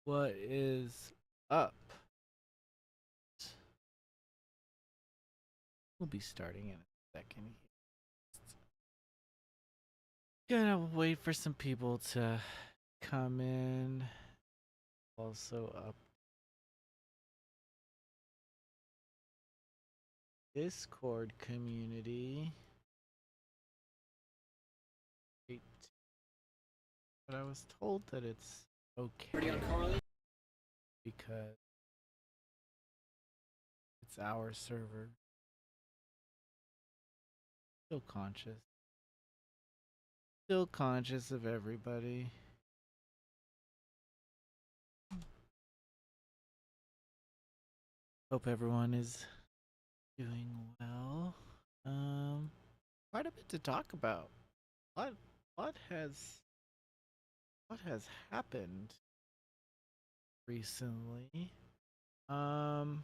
What is up? We'll be starting in a second. Gonna wait for some people to come in. Also up Discord community. But I was told that it's okay because it's our server. Still conscious. Still conscious of everybody. Hope everyone is doing well. Quite a bit to talk about. What what has what has happened recently? Um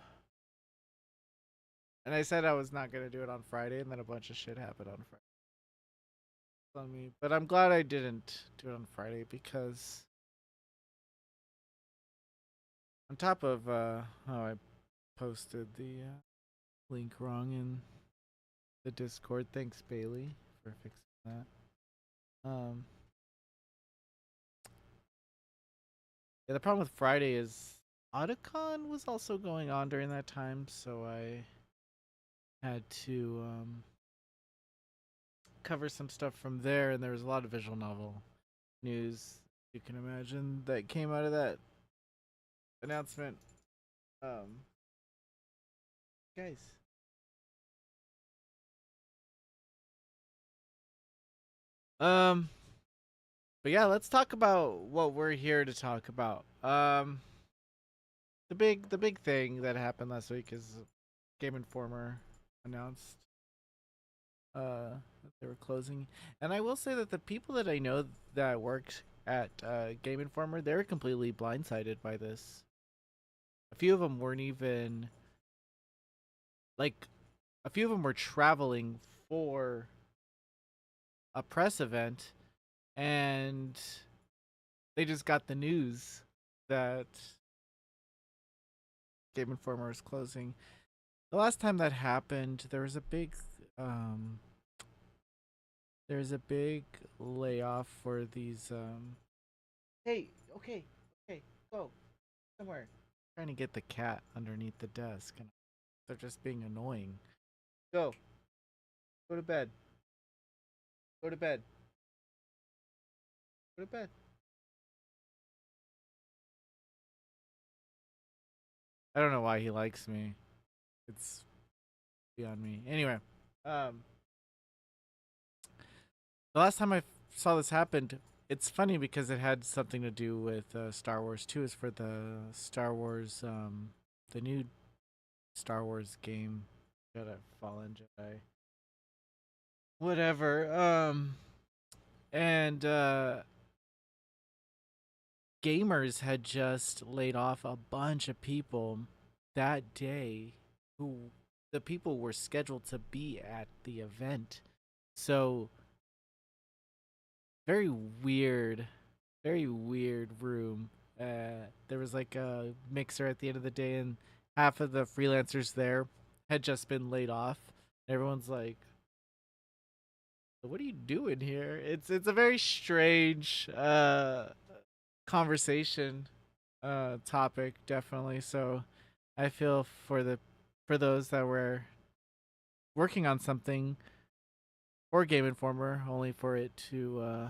and I said I was not gonna do it on Friday, and then a bunch of shit happened on Friday. But I'm glad I didn't do it on Friday because on top of how I posted the link wrong in the Discord, thanks Bailey for fixing that. Um yeah, the problem with Friday is Otacon was also going on during that time, so I had to cover some stuff from there, and there was a lot of visual novel news you can imagine that came out of that announcement. Um, guys, um, but yeah, let's talk about what we're here to talk about. The big thing that happened last week is Game Informer announced that they were closing, and I will say that the people that I know that worked at Game Informer, they were completely blindsided by this. A few of them weren't even like a few of them were traveling for a press event, and they just got the news that Game Informer is closing. The last time that happened, um there was a big layoff for these Hey, okay, okay, go somewhere. Trying to get the cat underneath the desk, and they're just being annoying. Go. Go to bed. Go to bed. Go to bed. I don't know why he likes me. It's beyond me. Anyway, um, the last time I saw this happen, it's funny because it had something to do with Star Wars 2. Is for the Star Wars, the new Star Wars game, Jedi Fallen Jedi, whatever. And gamers had just laid off a bunch of people that day, who the people were scheduled to be at the event. So very weird, very weird room. There was like a mixer at the end of the day, and half of the freelancers there had just been laid off. Everyone's like, "What are you doing here?" It's a very strange conversation topic, definitely. So I feel for those that were working on something for Game Informer, only for it to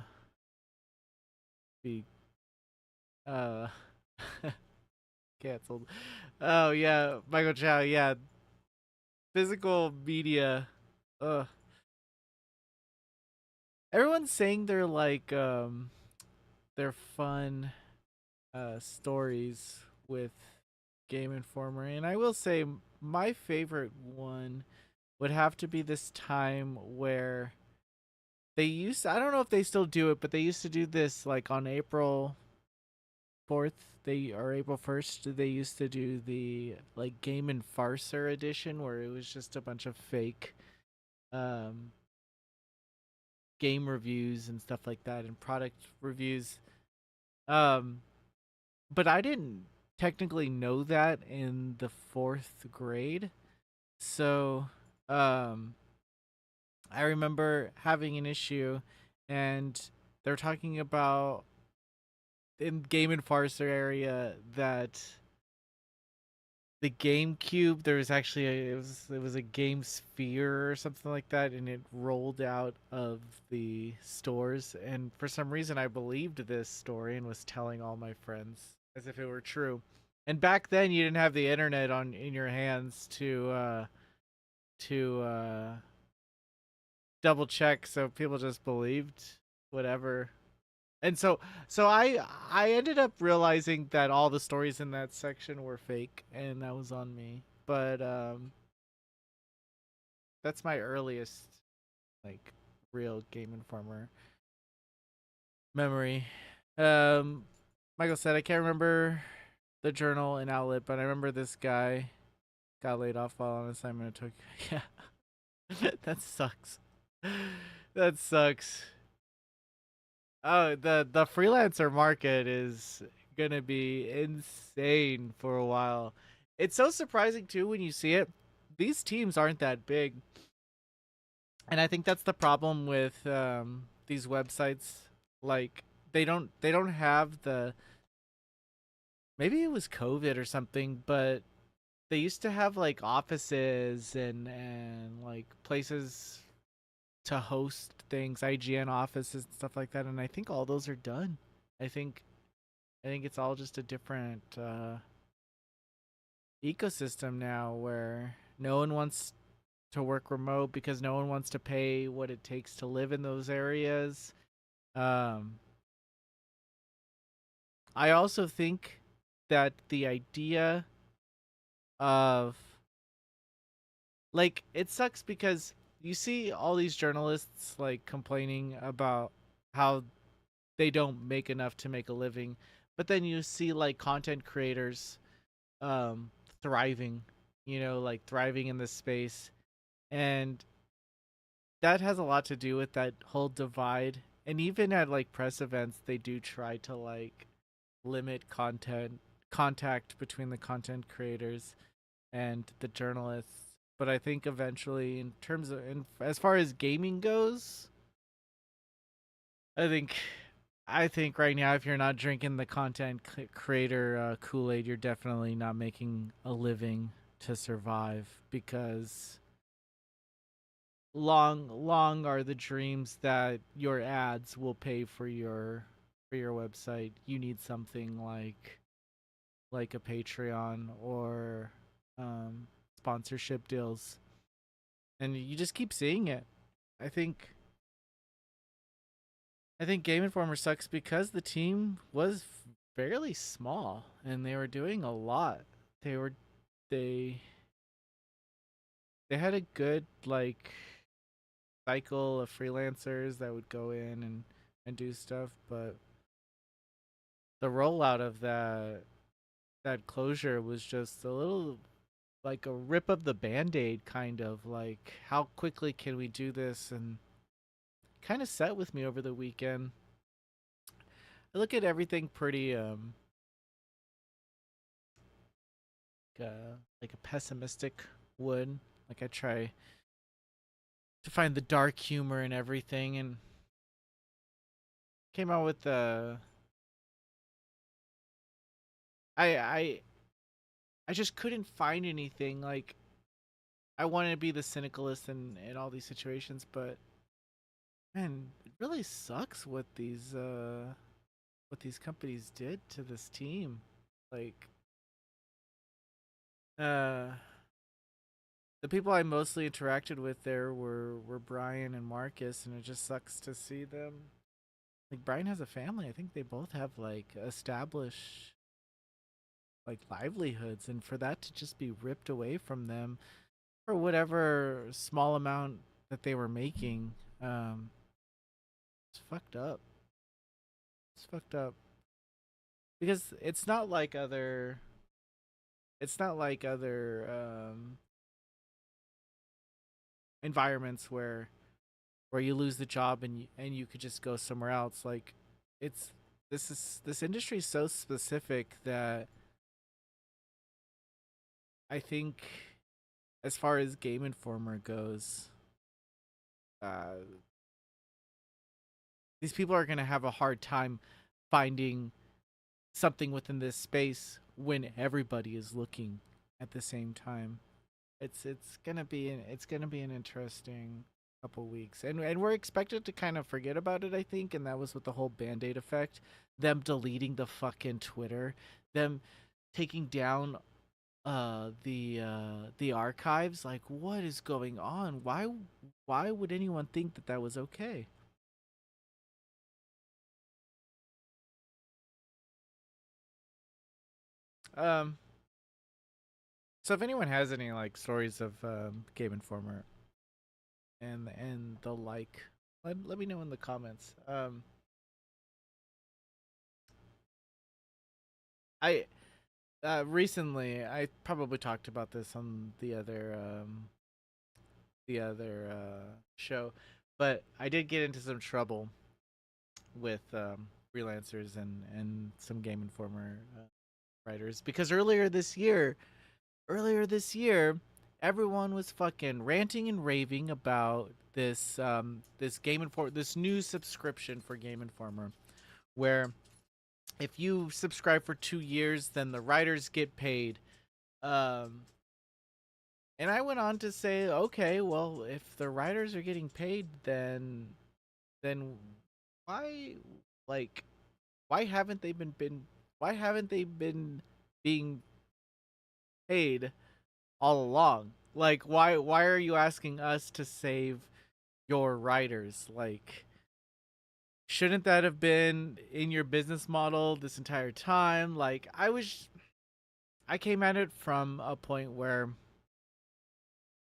be uh canceled. Oh yeah, Michael Chow. Yeah, physical media. Ugh. Everyone's saying they're like they're fun stories with Game Informer, and I will say my favorite one would have to be this time where I don't know if they still do it, but they used to do this like on April 4th, they or April 1st, they used to do the like Game and Farcer edition, where it was just a bunch of fake um game reviews and stuff like that, and product reviews. Um but I didn't technically know that in the fourth grade. So, um, I remember having an issue, and they're talking about in Game and Farcer area that the GameCube there was actually it was a Game Sphere or something like that, and it rolled out of the stores. And for some reason, I believed this story and was telling all my friends as if it were true. And back then, you didn't have the internet on in your hands to double check, so people just believed whatever. And so I ended up realizing that all the stories in that section were fake, and that was on me. But that's my earliest like real Game Informer memory. Um, Michael said I can't remember the journal and outlet, but I remember this guy got laid off while on assignment at Tokyo. Yeah, that sucks. That sucks. Oh, the freelancer market is gonna be insane for a while. It's so surprising too when you see it. These teams aren't that big, and I think that's the problem with these websites. Like they don't have the maybe it was COVID or something, but they used to have like offices and like places to host things, IGN offices and stuff like that, and I think all those are done. I think I think it's all just a different ecosystem now where no one wants to work remote because no one wants to pay what it takes to live in those areas. Um, I also think that the idea of like it sucks because you see all these journalists like complaining about how they don't make enough to make a living, but then you see like content creators um thriving, like thriving in this space. And that has a lot to do with that whole divide. And even at like press events, they do try to like limit content contact between the content creators and the journalists. But I think eventually, as far as gaming goes, I think I think right now, if you're not drinking the content creator Kool Aid, you're definitely not making a living to survive because long are the dreams that your ads will pay for your website. You need something like a Patreon or um, sponsorship deals, and you just keep seeing it. I think I think Game Informer sucks because the team was fairly small and they were doing a lot. They were they they had a good like cycle of freelancers that would go in and do stuff, but the rollout of that closure was just a little like a rip of the band-aid kind of like how quickly can we do this, and kind of set with me over the weekend. I look at everything pretty like a pessimistic would. Like I try to find the dark humor in everything, and came out with the I I just couldn't find anything. Like I wanted to be the cynicalist in all these situations, but man, it really sucks what these companies did to this team. Like uh the people I mostly interacted with there were Brian and Marcus, and it just sucks to see them. Like Brian has a family. I think they both have like established like livelihoods, and for that to just be ripped away from them for whatever small amount that they were making, it's fucked up. It's fucked up because it's not like other environments where you lose the job and you could just go somewhere else. Like it's this industry is so specific that I think, as far as Game Informer goes, uh, these people are gonna have a hard time finding something within this space when everybody is looking at the same time. It's gonna be an interesting couple weeks, and we're expected to kind of forget about it, I think, and that was with the whole Band-Aid effect, them deleting the fucking Twitter, them taking down the archives. Like, what is going on? Why would anyone think that that was okay? Um, so if anyone has any like stories of Game Informer and the like, let me know in the comments. I recently I probably talked about this on the other show, but I did get into some trouble with freelancers and some Game Informer writers because earlier this year, everyone was fucking ranting and raving about this new subscription for Game Informer, where if you subscribe for 2 years, then the writers get paid. Um, and I went on to say, okay, well, if the writers are getting paid, then why, like, why haven't they why haven't they been being paid all along? Like, why are you asking us to save your writers? Like, shouldn't that have been in your business model this entire time? Like, I came at it from a point where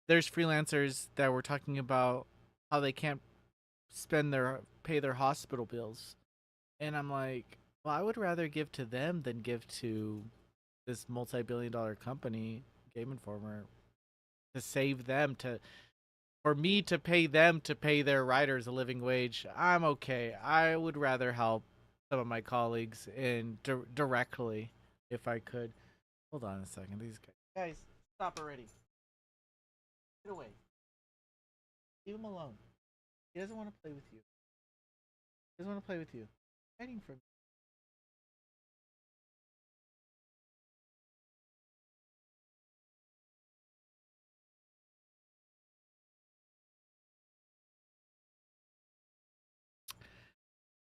there's freelancers that were talking about how they can't pay their hospital bills. And I'm like, well, I would rather give to them than give to this multi-billion-dollar company, Game Informer, to save them, to for me to pay them to pay their writers a living wage. I'm okay. I would rather help some of my colleagues in directly if I could. Hold on a second. These guys, stop already. Get away. Leave him alone. He doesn't want to play with you. He doesn't want to play with you. Hiding from.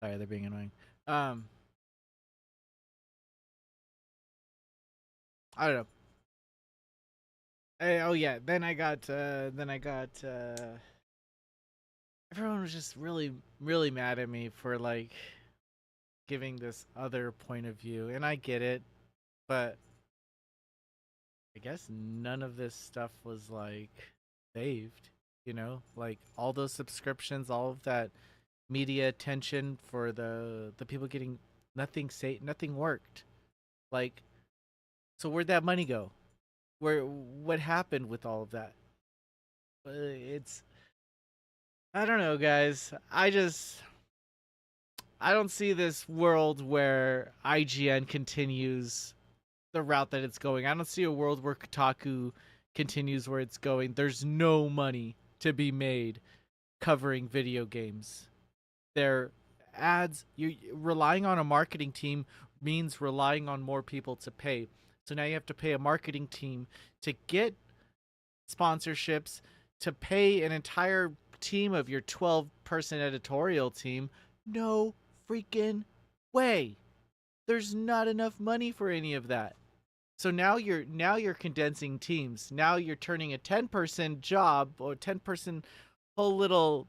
Sorry, they're being annoying. Um, I don't know. Oh yeah. Then I got. Everyone was just really mad at me for like giving this other point of view, and I get it, but I guess none of this stuff was like saved. You know, like all those subscriptions, all of that media attention for the people getting nothing worked. Like, so where'd that money go? What happened with all of that? It's I don't know, guys. I don't see this world where IGN continues the route that it's going. I don't see a world where Kotaku continues where it's going. There's no money to be made covering video games. Their ads, you relying on a marketing team means relying on more people to pay. So now you have to pay a marketing team to get sponsorships, to pay an entire team of your 12-person editorial team. No freaking way. There's not enough money for any of that. So now you're condensing teams. Now you're turning a 10-person job or 10-person whole little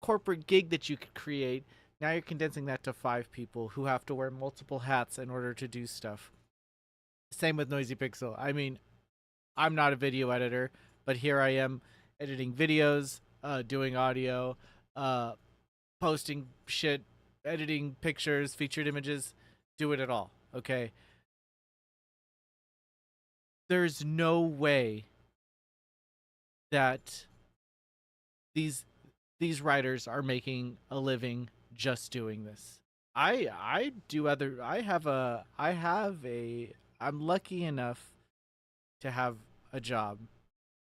corporate gig that you could create. Now you're condensing that to 5 people who have to wear multiple hats in order to do stuff. Same with Noisy Pixel. I mean, I'm not a video editor, but here I am editing videos, doing audio, uh, posting shit, editing pictures, featured images, do it at all. Okay. There's no way that these these writers are making a living just doing this. I do other. I'm lucky enough to have a job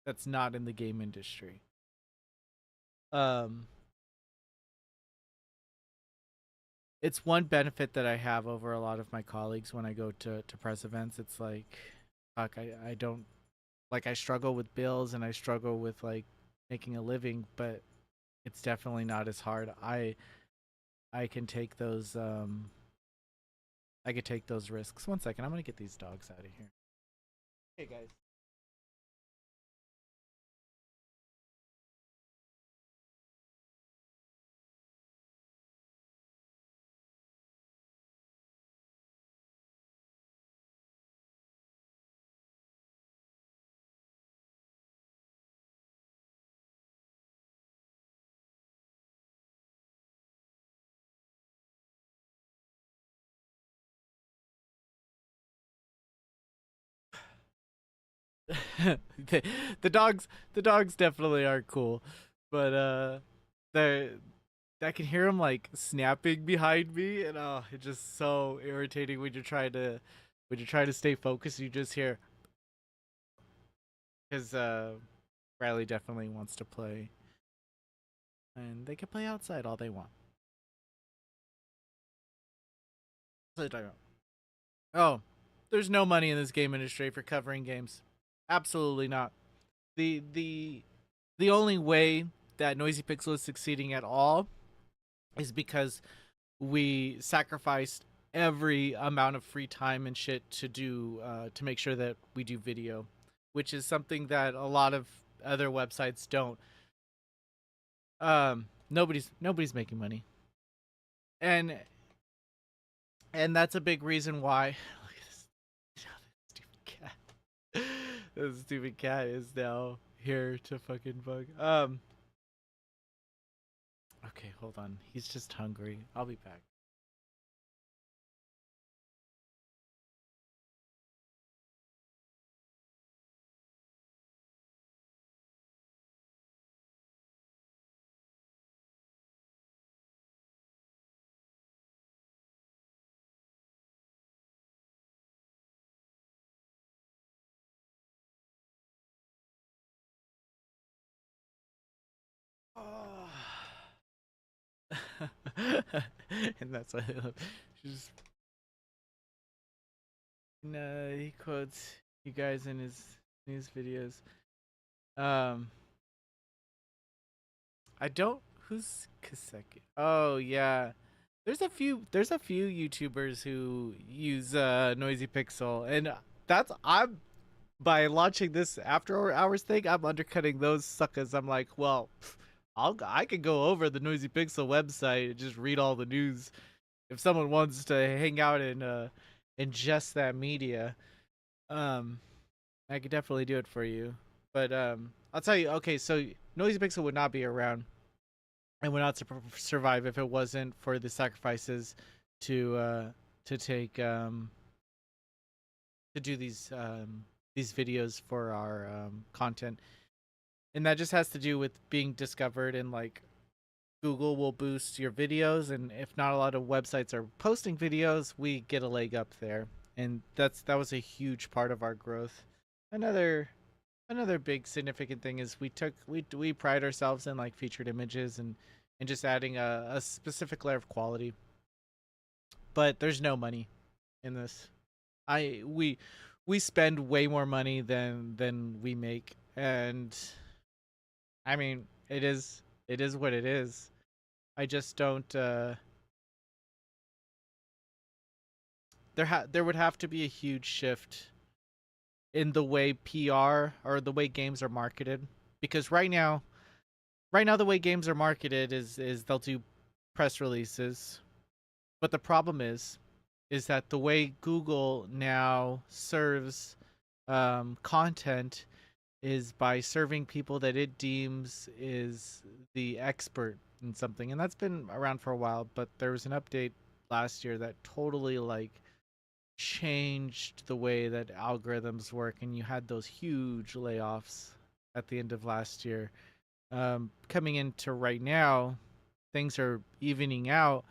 that's not in the game industry. Um, it's one benefit that I have over a lot of my colleagues when I go to press events. It's like, fuck, I don't like I struggle with bills and I struggle with like making a living, but it's definitely not as hard. I can take those I could take those risks. One second, I'm gonna get these dogs out of here. Hey guys. the, the dogs definitely are cool, but they I can hear them like snapping behind me, and oh, it's just so irritating when you're trying to stay focused. You just hear because Riley definitely wants to play, and they can play outside all they want. What are they talking about? Oh, there's no money in this game industry for covering games. Absolutely not. The the only way that Noisy Pixel is succeeding at all is because we sacrificed every amount of free time and shit to do to make sure that we do video, which is something that a lot of other websites don't. Nobody's making money, and that's a big reason why. Look at this stupid cat. This stupid cat is now here to fucking bug. Okay, hold on. He's just hungry. I'll be back. Oh. And that's why I love. She's he quotes you guys in his videos. Um, I don't. Who's Kaseki? Oh yeah, there's a few YouTubers who use Noisy Pixel, and that's I'm by launching this after hours thing, I'm undercutting those suckers. I'm like, well, I could go over the Noisy Pixel website and just read all the news if someone wants to hang out and ingest that media. Um, I could definitely do it for you. But I'll tell you. Okay, so Noisy Pixel would not be around and would not survive if it wasn't for the sacrifices to to take to do these videos for our content, and that just has to do with being discovered and like Google will boost your videos, and if not a lot of websites are posting videos, we get a leg up there, and that was a huge part of our growth. Another big significant thing is we pride ourselves in like featured images and just adding a specific layer of quality, but there's no money in this. I we spend way more money than we make, and I mean it is what it is. I just don't there would have to be a huge shift in the way PR or the way games are marketed, because right now the way games are marketed is they'll do press releases, but the problem is that the way Google now serves content is by serving people that it deems is the expert in something, and that's been around for a while, but there was an update last year that totally like changed the way that algorithms work, and you had those huge layoffs at the end of last year. Coming into right now, things are evening out,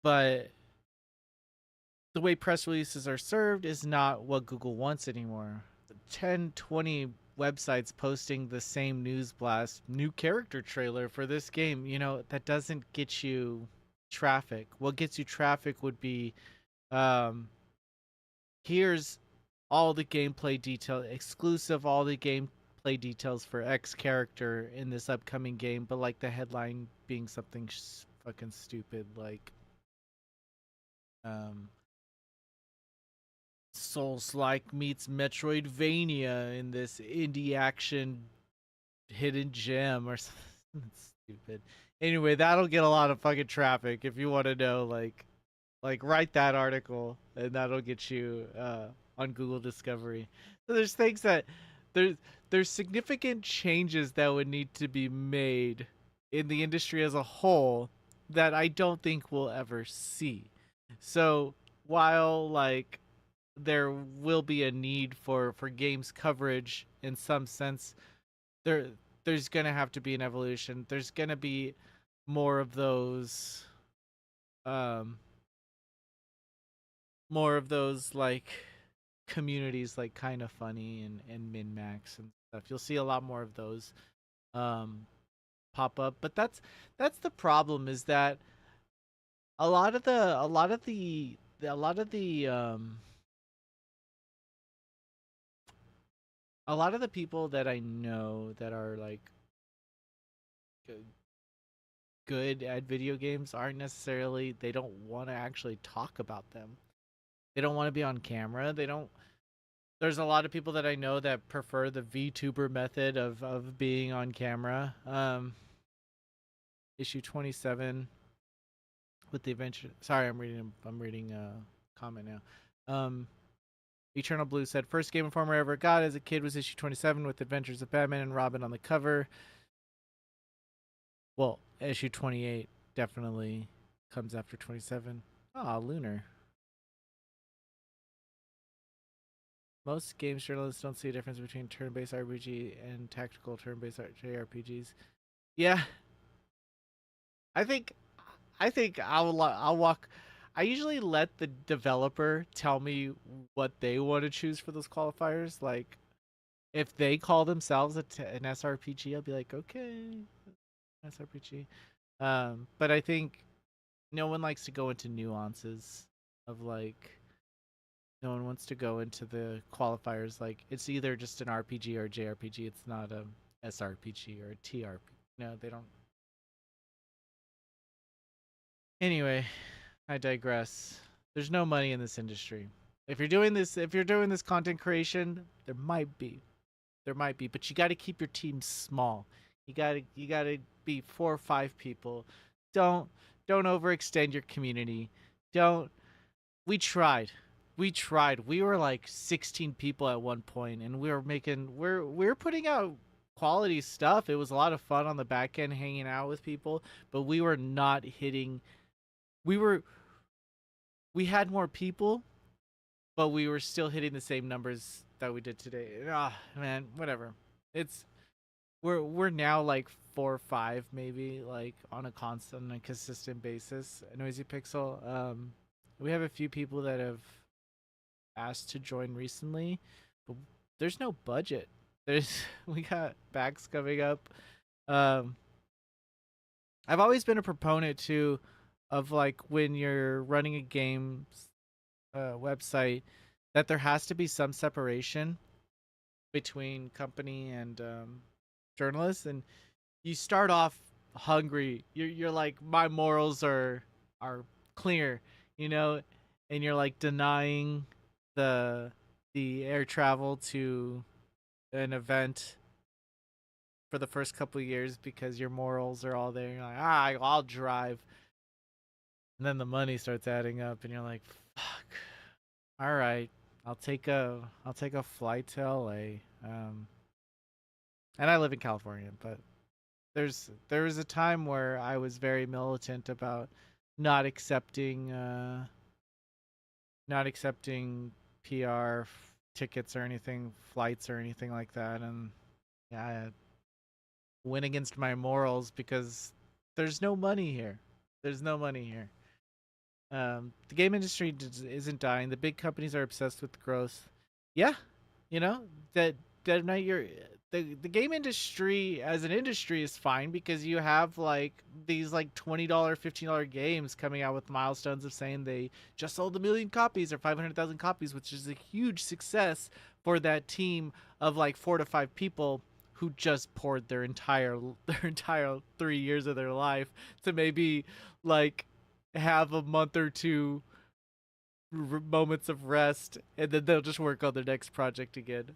but the way press releases are served is not what Google wants anymore. 10, 20 websites posting the same news blast, new character trailer for this game, that doesn't get you traffic. What gets you traffic would be um, here's all the gameplay detail, exclusive all the gameplay details for X character in this upcoming game, but like the headline being something fucking stupid like um Souls like meets Metroidvania in this indie action hidden gem or something stupid. Anyway, that'll get a lot of fucking traffic if you want to know like write that article and that'll get you on Google Discovery. So there's things that there's there's significant changes that would need to be made in the industry as a whole that I don't think we'll ever see. So while like there will be a need for games coverage in some sense, there there's gonna have to be an evolution. There's gonna be more of those um more of those like communities like kind of funny and min max and stuff. You'll see a lot more of those um pop up, but that's the problem is that a lot of the a lot of the a lot of the a lot of the people that I know that are like good at video games aren't necessarily, they don't want to actually talk about them. They don't want to be on camera. They don't There's a lot of people that I know that prefer the VTuber method of being on camera. Issue 27 with the adventure. Sorry, I'm reading a comment now. Eternal Blue said first Game Informer I ever got as a kid was issue 27 with Adventures of Batman and Robin on the cover. Well, issue 28 definitely comes after 27. Ah, Lunar. Most games journalists don't see a difference between turn-based RPG and tactical turn-based JRPGs. Yeah, I think I think I'll walk. I usually let the developer tell me what they want to choose for those qualifiers. Like if they call themselves an SRPG, I'll be like, okay, SRPG. But I think no one likes to go into nuances of like no one wants to go into the qualifiers. Like it's either just an RPG or a JRPG. It's not a SRPG or a TRPG. No, they don't. Anyway, I digress. There's no money in this industry. If you're doing this content creation, there might be, but you got to keep your team small. You got to be 4 or 5 people. Don't don't overextend your community. Don't. We tried. We tried. We were like 16 people at one point, and we were putting out quality stuff. It was a lot of fun on the back end, hanging out with people, but we were not hitting. We were we had more people, but we were still hitting the same numbers that we did today. Ah, man, whatever. It's we're now like 4 or 5 maybe like on a constant and consistent basis. Noisy Pixel. We have a few people that have asked to join recently, but there's no budget. There's we got bags coming up. Um, I've always been a proponent too of like when you're running a game website that there has to be some separation between company and journalists, and you start off hungry. You're like my morals are clear, you know, and you're like denying the air travel to an event for the first couple of years because your morals are all there. You're like, I'll drive, and then the money starts adding up, and you're like, fuck. All right, I'll take a flight to LA. And I live in California, but there was a time where I was very militant about not accepting not accepting PR tickets or anything, flights or anything like that, and yeah, I went against my morals because there's no money here. There's no money here. The game industry isn't dying. The big companies are obsessed with growth. Yeah, you know that that night you're the game industry as an industry is fine because you have like these like $20, $15 games coming out with milestones of saying they just sold 1 million copies or 500,000 copies, which is a huge success for that team of like 4 to 5 people who just poured their entire 3 years of their life to maybe like have a month or two moments of rest, and then they'll just work on their next project again.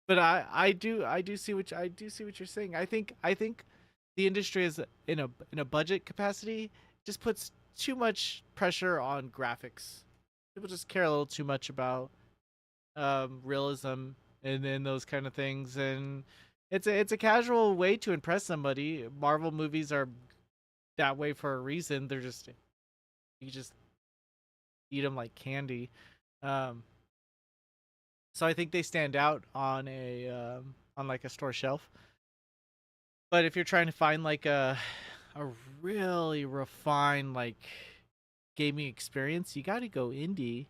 But I do see what you're saying. I think the industry is in a budget capacity just puts too much pressure on graphics. People just care a little too much about realism and those kind of things, and it's a casual way to impress somebody. Marvel movies are that way for a reason. They're just you just eat them like candy. Um, so I think they stand out on like a store shelf. But if you're trying to find like a really refined like gaming experience, you got to go indie.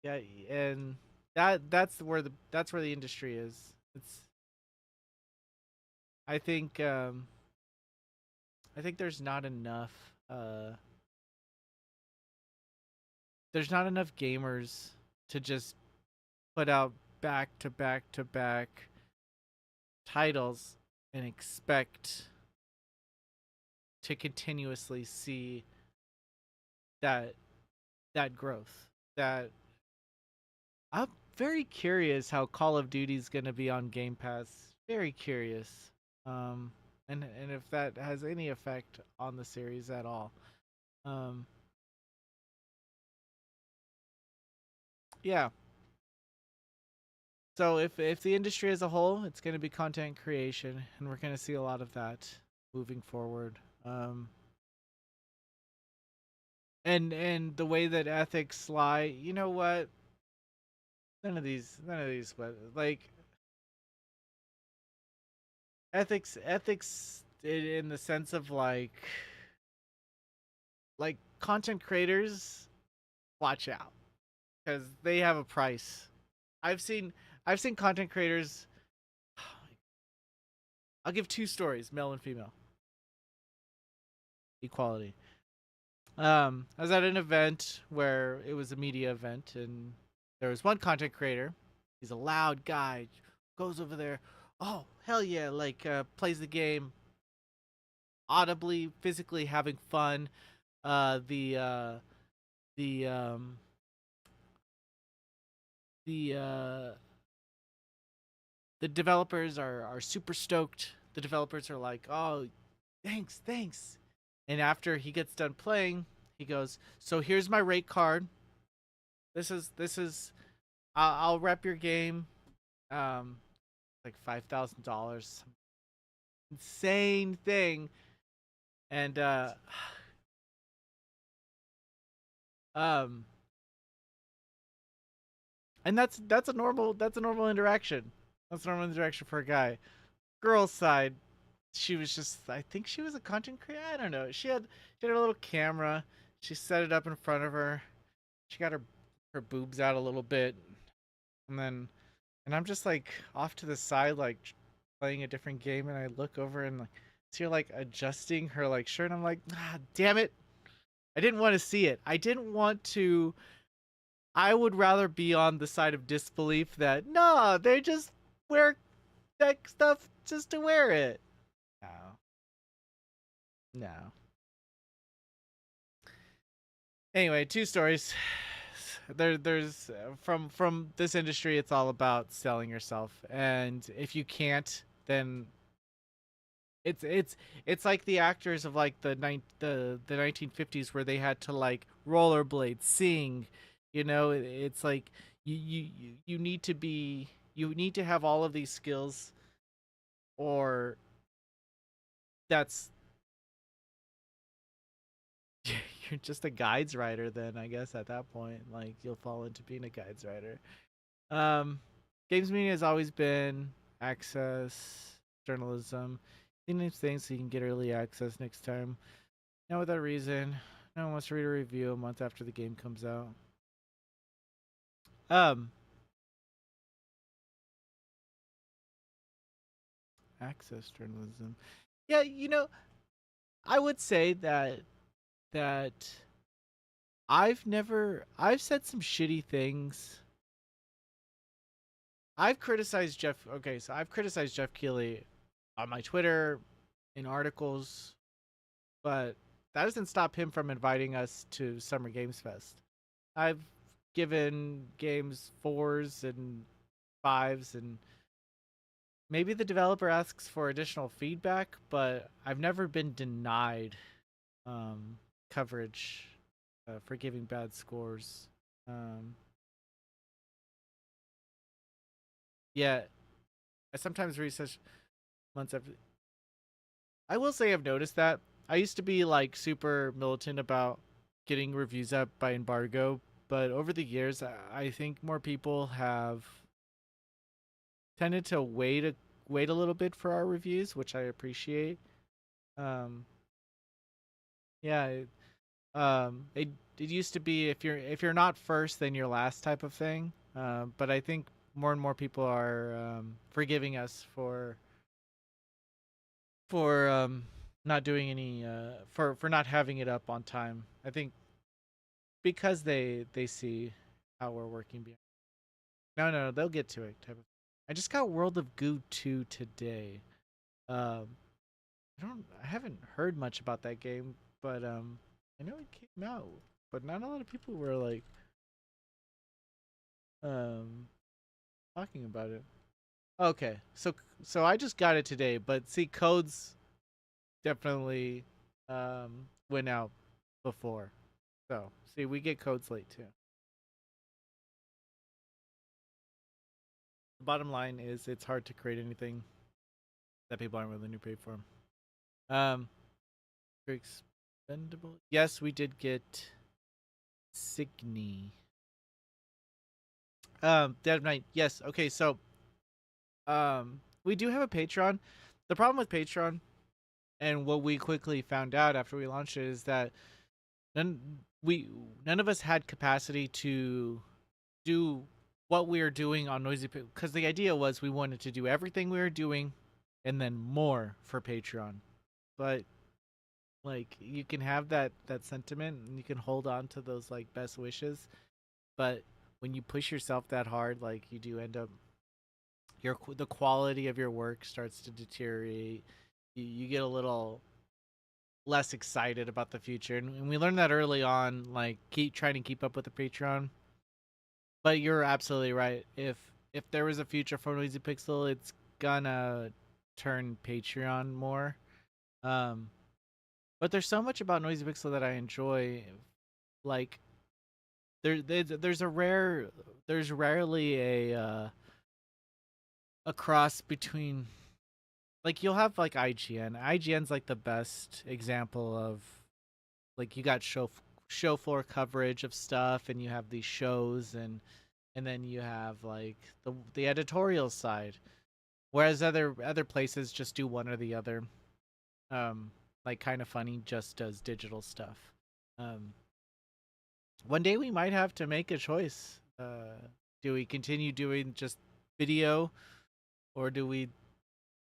Yeah, and that's where the industry is. It's I think I think there's not enough gamers to just put out back to back to back titles and expect to continuously see that that growth. That I'm very curious how Call of Duty's going to be on Game Pass. Very curious. Um and if that has any effect on the series at all. Um yeah. So if the industry as a whole, it's going to be content creation, and we're going to see a lot of that moving forward. And the way that ethics lie, you know what? None of these, but like ethics in the sense of like content creators, watch out because they have a price. I've seen I've seen content creators. I'll give two stories, male and female, equality. I was at an event where it was a media event, and there was one content creator. He's a loud guy, goes over there. Oh hell yeah! Like plays the game audibly, physically having fun. Uh, the uh, the um, the the developers are super stoked. The developers are like, "Oh, thanks." And after he gets done playing, he goes, "So here's my rate card. This is I'll rep your game. Um, like $5,000, insane thing." And um, and that's a normal interaction. That's a normal interaction for a guy. Girl's side, she was just I think she was a content creator. I don't know. She had a little camera. She set it up in front of her. She got her boobs out a little bit, and then and I'm just like off to the side, like playing a different game, and I look over and like see her like adjusting her like shirt. And I'm like, damn it! I didn't want to see it. I didn't want to. I would rather be on the side of disbelief that no, they just wear that stuff just to wear it. No, no. Anyway, two stories. There's from this industry, it's all about selling yourself, and if you can't, then it's it's it's like the actors of like the 1950s where they had to like rollerblade, sing, it's like you need to be you need to have all of these skills, or that's you're just a guides writer then, I guess at that point, like you'll fall into being a guides writer. um Games media has always been access journalism. These things so you can get early access next time. Now without reason, no one wants to read a review a month after the game comes out. Um, access journalism. Yeah, I would say that I've said some shitty things. I've criticized Jeff Keighley on my Twitter, in articles, but that doesn't stop him from inviting us to Summer Games Fest. I've given games 4s and 5s, and maybe the developer asks for additional feedback, but I've never been denied coverage for giving bad scores. Um, yeah, I sometimes read such months after. I will say I've noticed that. I used to be like super militant about getting reviews up by embargo, but over the years, I think more people have tended to wait a little bit for our reviews, which I appreciate. Um, yeah, it used to be if you're not first, then you're last type of thing. But I think more and more people are forgiving us for not doing any for not having it up on time. I think because they see how we're working behind. No, they'll get to it. Type of. I just got World of Goo 2 today. Um, I haven't heard much about that game, but I know it came out, but not a lot of people were like um talking about it. Okay, so I just got it today, but see, codes definitely went out before. So see, we get codes late too. The bottom line is it's hard to create anything that people aren't willing to pay for. Um, expendable. Yes, we did get Signy. Dead Knight. Yes. Okay. So, we do have a Patreon. The problem with Patreon, and what we quickly found out after we launched it, is that none we none of us had capacity to do what we are doing on Noisy because the idea was we wanted to do everything we were doing and then more for Patreon. But like you can have that sentiment and you can hold on to those like best wishes, but when you push yourself that hard, like you do end up the quality of your work starts to deteriorate. You get a little less excited about the future, and we learned that early on. Like keep trying to keep up with the Patreon. But you're absolutely right. If there was a future for Noisy Pixel, it's gonna turn Patreon more. Um, but there's so much about Noisy Pixel that I enjoy. Like there's rarely a cross between like you'll have like IGN. IGN's like the best example of like you got show floor coverage of stuff, and you have these shows, and then you have like the editorial side. Whereas other places just do one or the other. Like Kind of Funny just does digital stuff. Um, one day we might have to make a choice. Do we continue doing just video, or do we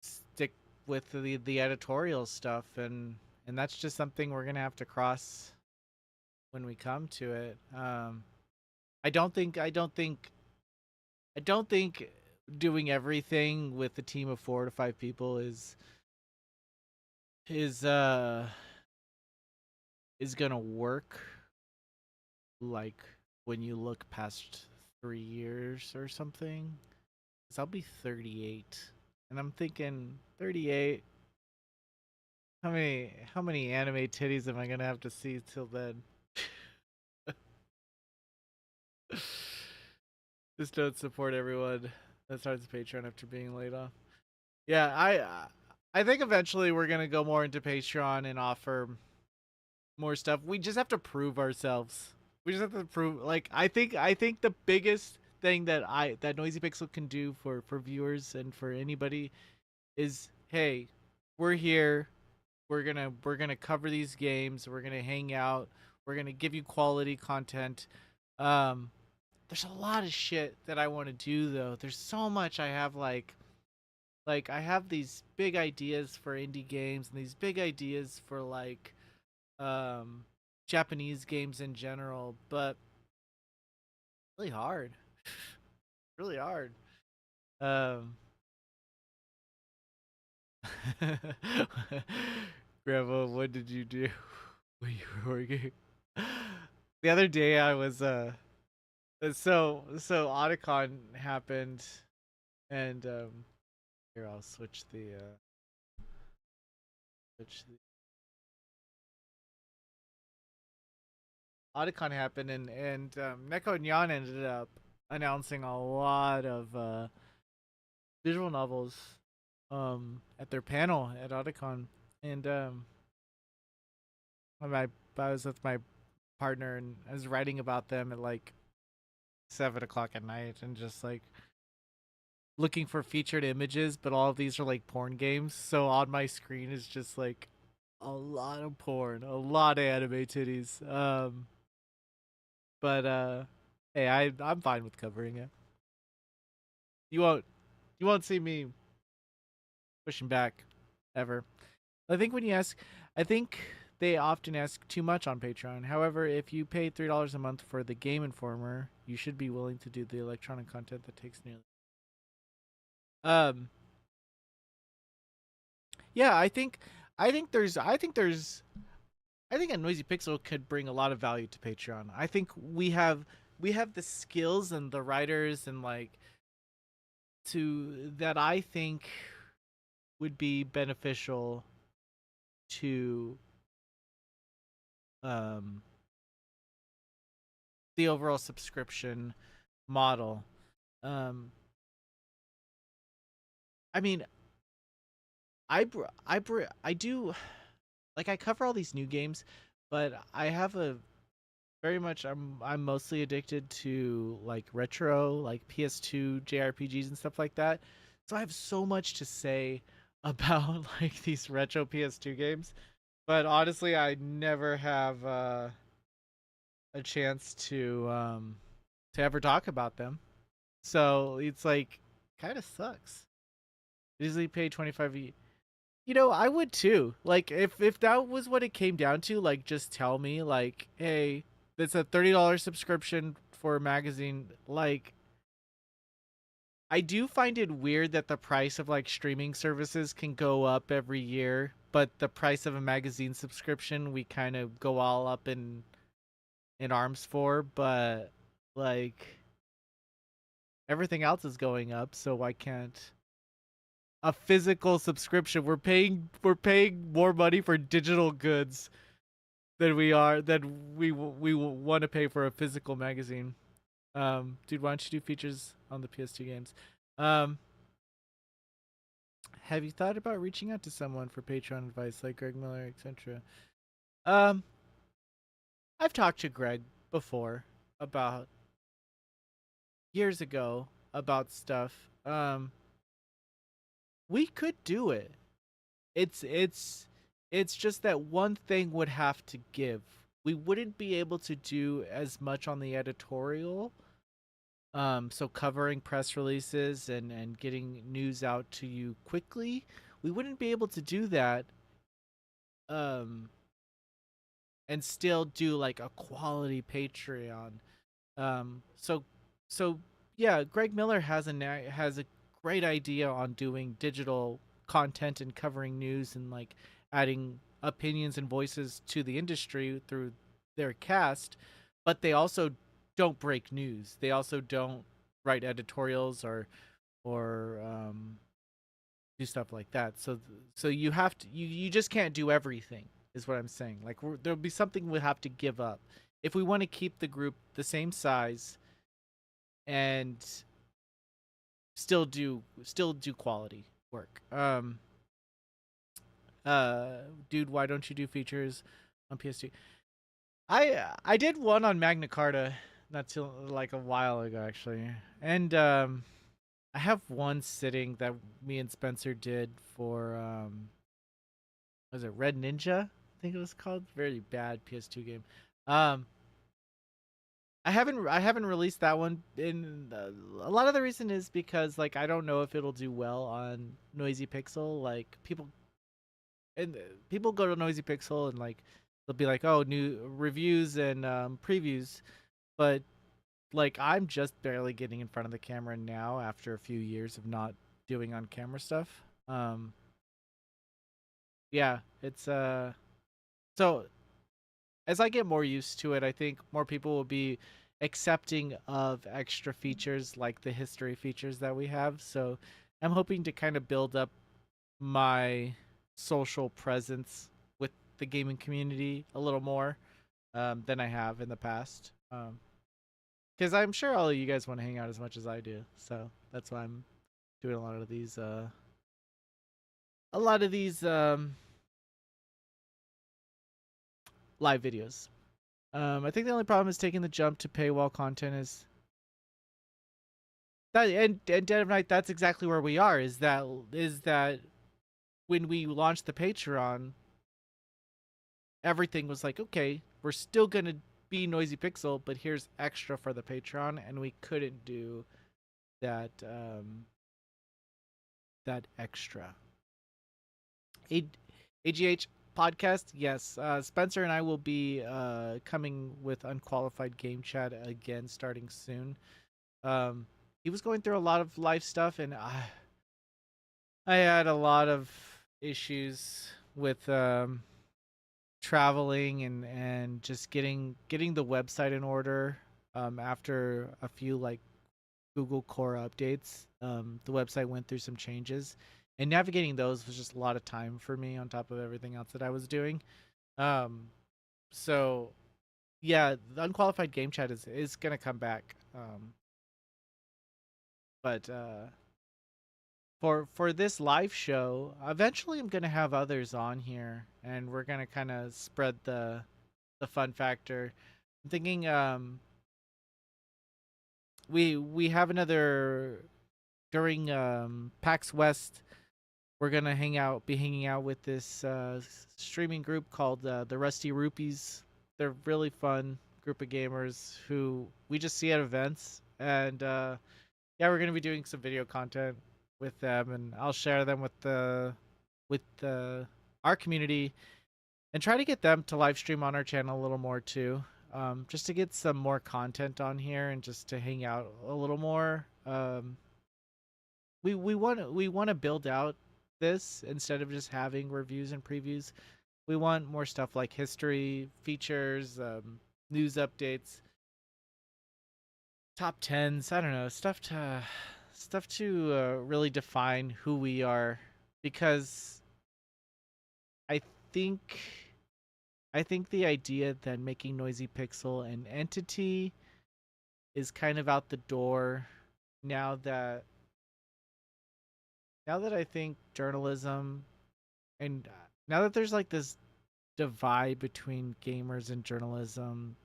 stick with the editorial stuff? And that's just something we're gonna have to cross when we come to it. I don't think doing everything with a team of 4 to 5 people is uh is gonna work like when you look past 3 years or something. Cause I'll be 38, and I'm thinking 38. How many anime titties am I gonna have to see till then? Just don't support everyone that starts Patreon after being laid off. Yeah, I think eventually we're gonna go more into Patreon and offer more stuff. We just have to prove ourselves. We just have to prove. Like I think the biggest thing that Noisy Pixel can do for viewers and for anybody is, hey, we're here. we're gonna cover these games. We're gonna hang out. We're gonna give you quality content. Um, there's a lot of shit that I want to do though. There's so much I have like I have these big ideas for indie games and these big ideas for like um Japanese games in general, but really hard. Really hard. Um Grandma, what did you do when you were working? The other day I was so Otacon happened and here I'll switch the Otacon happened and Neko and Yan ended up announcing a lot of visual novels at their panel at Otacon and my I was with my partner and I was writing about them at like 7 o'clock at night and just like looking for featured images, but all of these are like porn games. So on my screen is just like a lot of porn, a lot of anime titties. But hey, I'm fine with covering it. You won't you won't see me pushing back ever. I think when you ask, I think they often ask too much on Patreon. However, if you pay $3 a month for the Game Informer, you should be willing to do the electronic content that takes nearly. Um, yeah, I think a Noisy Pixel could bring a lot of value to Patreon. I think we have the skills and the writers and like to that I think would be beneficial to um the overall subscription model. Um I mean, I do like I cover all these new games, but I have a very much I'm mostly addicted to like retro, like PS2 JRPGs and stuff like that. So I have so much to say about like these retro PS2 games, but honestly I never have a chance to ever talk about them. So it's like kind of sucks. Usually pay 25. You know, I would too. Like if that was what it came down to, like just tell me like, "Hey, it's a $30 subscription for a magazine." Like I do find it weird that the price of like streaming services can go up every year, but the price of a magazine subscription we kind of go all up in arms for, but like everything else is going up, so why can't a physical subscription? We're paying more money for digital goods than we want to pay for a physical magazine. Dude, why don't you do features on the PS2 games? Um, have you thought about reaching out to someone for Patreon advice like Greg Miller, etc.? Um, I've talked to Greg before about years ago about stuff. We could do it. It's it's it's just that one thing would have to give. We wouldn't be able to do as much on the editorial. So covering press releases and getting news out to you quickly, we wouldn't be able to do that. Um, and still do like a quality Patreon. So so yeah, Greg Miller has a great idea on doing digital content and covering news and like adding opinions and voices to the industry through their cast, but they also don't break news. They also don't write editorials or do stuff like that. So you have to you just can't do everything is what I'm saying. Like there'll be something we'll have to give up if we want to keep the group the same size and still do quality work. Dude, why don't you do features on PS2? I did one on Magna Carta not too like a while ago actually, and I have one sitting that me and Spencer did for was it Red Ninja? I think it was called. Very bad PS2 game. Um, I haven't released that one. In a lot of the reason is because like I don't know if it'll do well on Noisy Pixel. Like people go to Noisy Pixel and like they'll be like, oh, new reviews and previews, but like I'm just barely getting in front of the camera now after a few years of not doing on camera stuff. Um, yeah, it's so as I get more used to it, I think more people will be accepting of extra features like the history features that we have. So I'm hoping to kind of build up my social presence with the gaming community a little more than I have in the past. Because I'm sure all of you guys want to hang out as much as I do. So that's why I'm doing a lot of these live videos. I think the only problem is taking the jump to paywall content is that, and Dead of Night. That's exactly where we are. Is that when we launched the Patreon, everything was like, okay, we're still gonna be Noisy Pixel, but here's extra for the Patreon, and we couldn't do that that extra. A- AGH podcast, yes. Spencer and I will be coming with Unqualified Game Chat again starting soon. Um, he was going through a lot of life stuff, and I had a lot of issues with traveling and just getting the website in order. After a few like Google Core updates, the website went through some changes, and navigating those was just a lot of time for me on top of everything else that I was doing. Um, so yeah, the unqualified game chat is gonna come back. But for this live show, eventually I'm gonna have others on here, and we're gonna kind of spread the fun factor. I'm thinking we have another during PAX West. We're gonna be hanging out with this streaming group called the Rusty Rupees. They're really fun group of gamers who we just see at events, and yeah, we're gonna be doing some video content with them, and I'll share them with our community and try to get them to live stream on our channel a little more too. Just to get some more content on here and just to hang out a little more. We want to build out this instead of just having reviews and previews. We want more stuff like history, features, news updates, top tens. I don't know, stuff to really define who we are, because I think I think the idea that making Noisy Pixel an entity is kind of out the door now that I think journalism and now that there's like this divide between gamers and journalism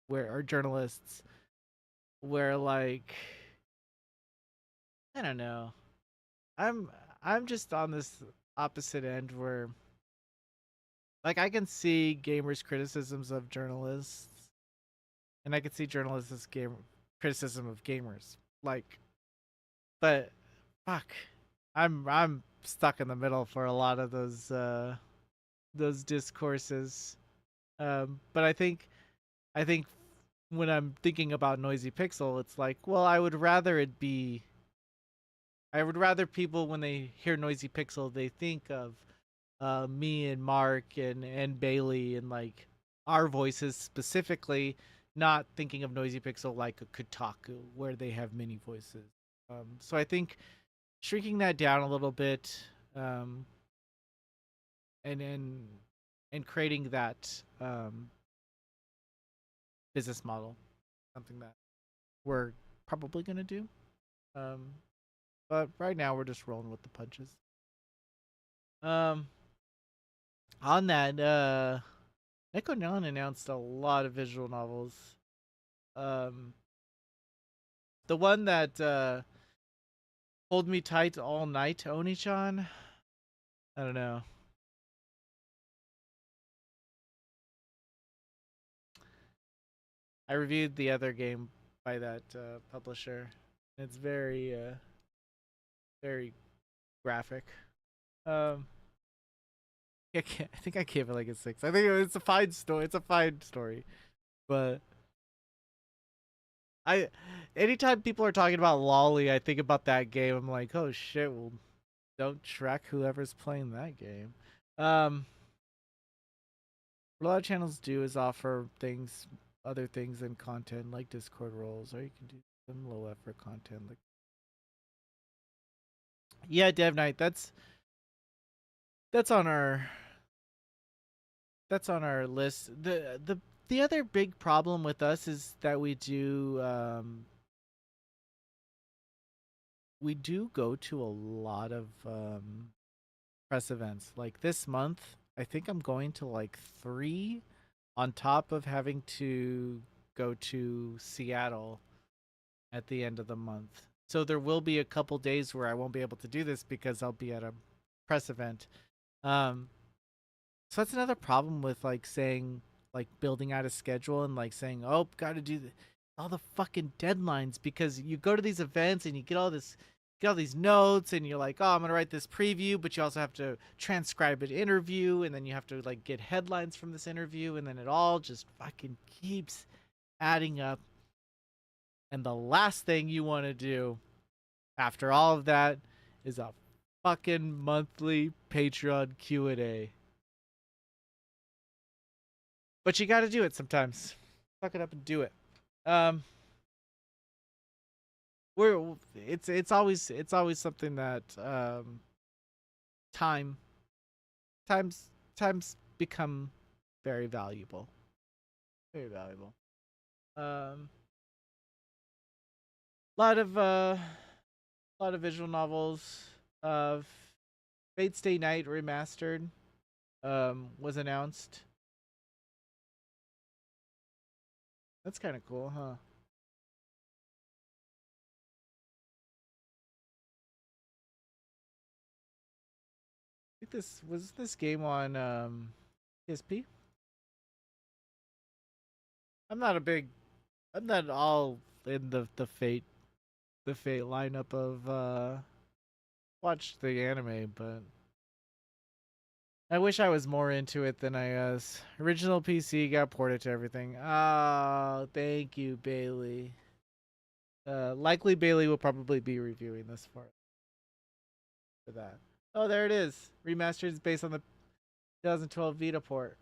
where or journalists where like I don't know. I'm I'm just on this opposite end where like I can see gamers criticisms of journalists and I can see journalists game criticism of gamers. Like but fuck. I'm stuck in the middle for a lot of those discourses. But I think when I'm thinking about Noisy Pixel, it's like, well, I would rather people when they hear Noisy Pixel, they think of me and Mark and Bailey and like our voices specifically, not thinking of Noisy Pixel like a Kotaku where they have many voices. So I think shrinking that down a little bit, um, and and creating that business model, something that we're probably gonna do. Um, but right now we're just rolling with the punches. Um, on that, Nico Neon announced a lot of visual novels. Um, the one that Hold Me Tight All Night, Oni-chan. I don't know. I reviewed the other game by that publisher. It's very very graphic. Um, I think I gave it like a 6. I think it's a fine story. It's a fine story, but I anytime people are talking about Lolly, I think about that game. I'm like, oh shit, well, don't track whoever's playing that game. What a lot of channels do is offer things, other things in content like Discord roles, or you can do some low effort content. Like, yeah, Dev Knight, that's on our that's on our list. The other big problem with us is that we do go to a lot of press events. Like this month, I think I'm going to like 3 on top of having to go to Seattle at the end of the month. So there will be a couple days where I won't be able to do this because I'll be at a press event. Um, so that's another problem with like saying like building out a schedule and like saying, "Oh, got to do all the fucking deadlines," because you go to these events and you get all these notes and you're like, "Oh, I'm going to write this preview," but you also have to transcribe an interview and then you have to like get headlines from this interview and then it all just fucking keeps adding up. And the last thing you want to do after all of that is a fucking monthly Patreon Q&A. But you got to do it sometimes. Fuck it up and do it. Um, we're it's always something that time times become very valuable, very valuable. Lot of lot of visual novels. Uh, Fate Stay Night remastered was announced. That's kind of cool, huh? I think this game on PSP. I'm not a big. I'm not all in the Fate lineup of watched the anime, but I wish I was more into it than I was. Original PC got ported to everything. Oh, thank you, Bailey. Likely Bailey will probably be reviewing this for that. Oh, there it is. Remastered is based on the 2012 Vita port.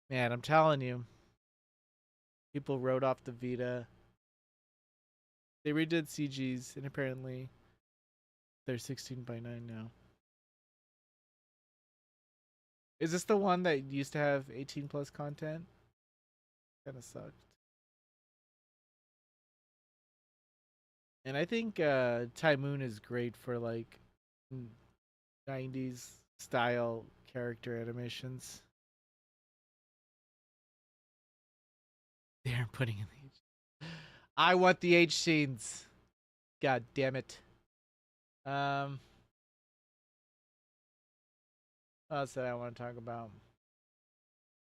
Man, I'm telling you, people wrote off the Vita. They redid CGs, and apparently they're 16:9 now. Is this the one that used to have 18 plus content? Kind of sucked. And I think Ty Moon is great for like 90s style character animations. They're putting in the H. I want the H scenes. God damn it. Um, what else did I want to talk about?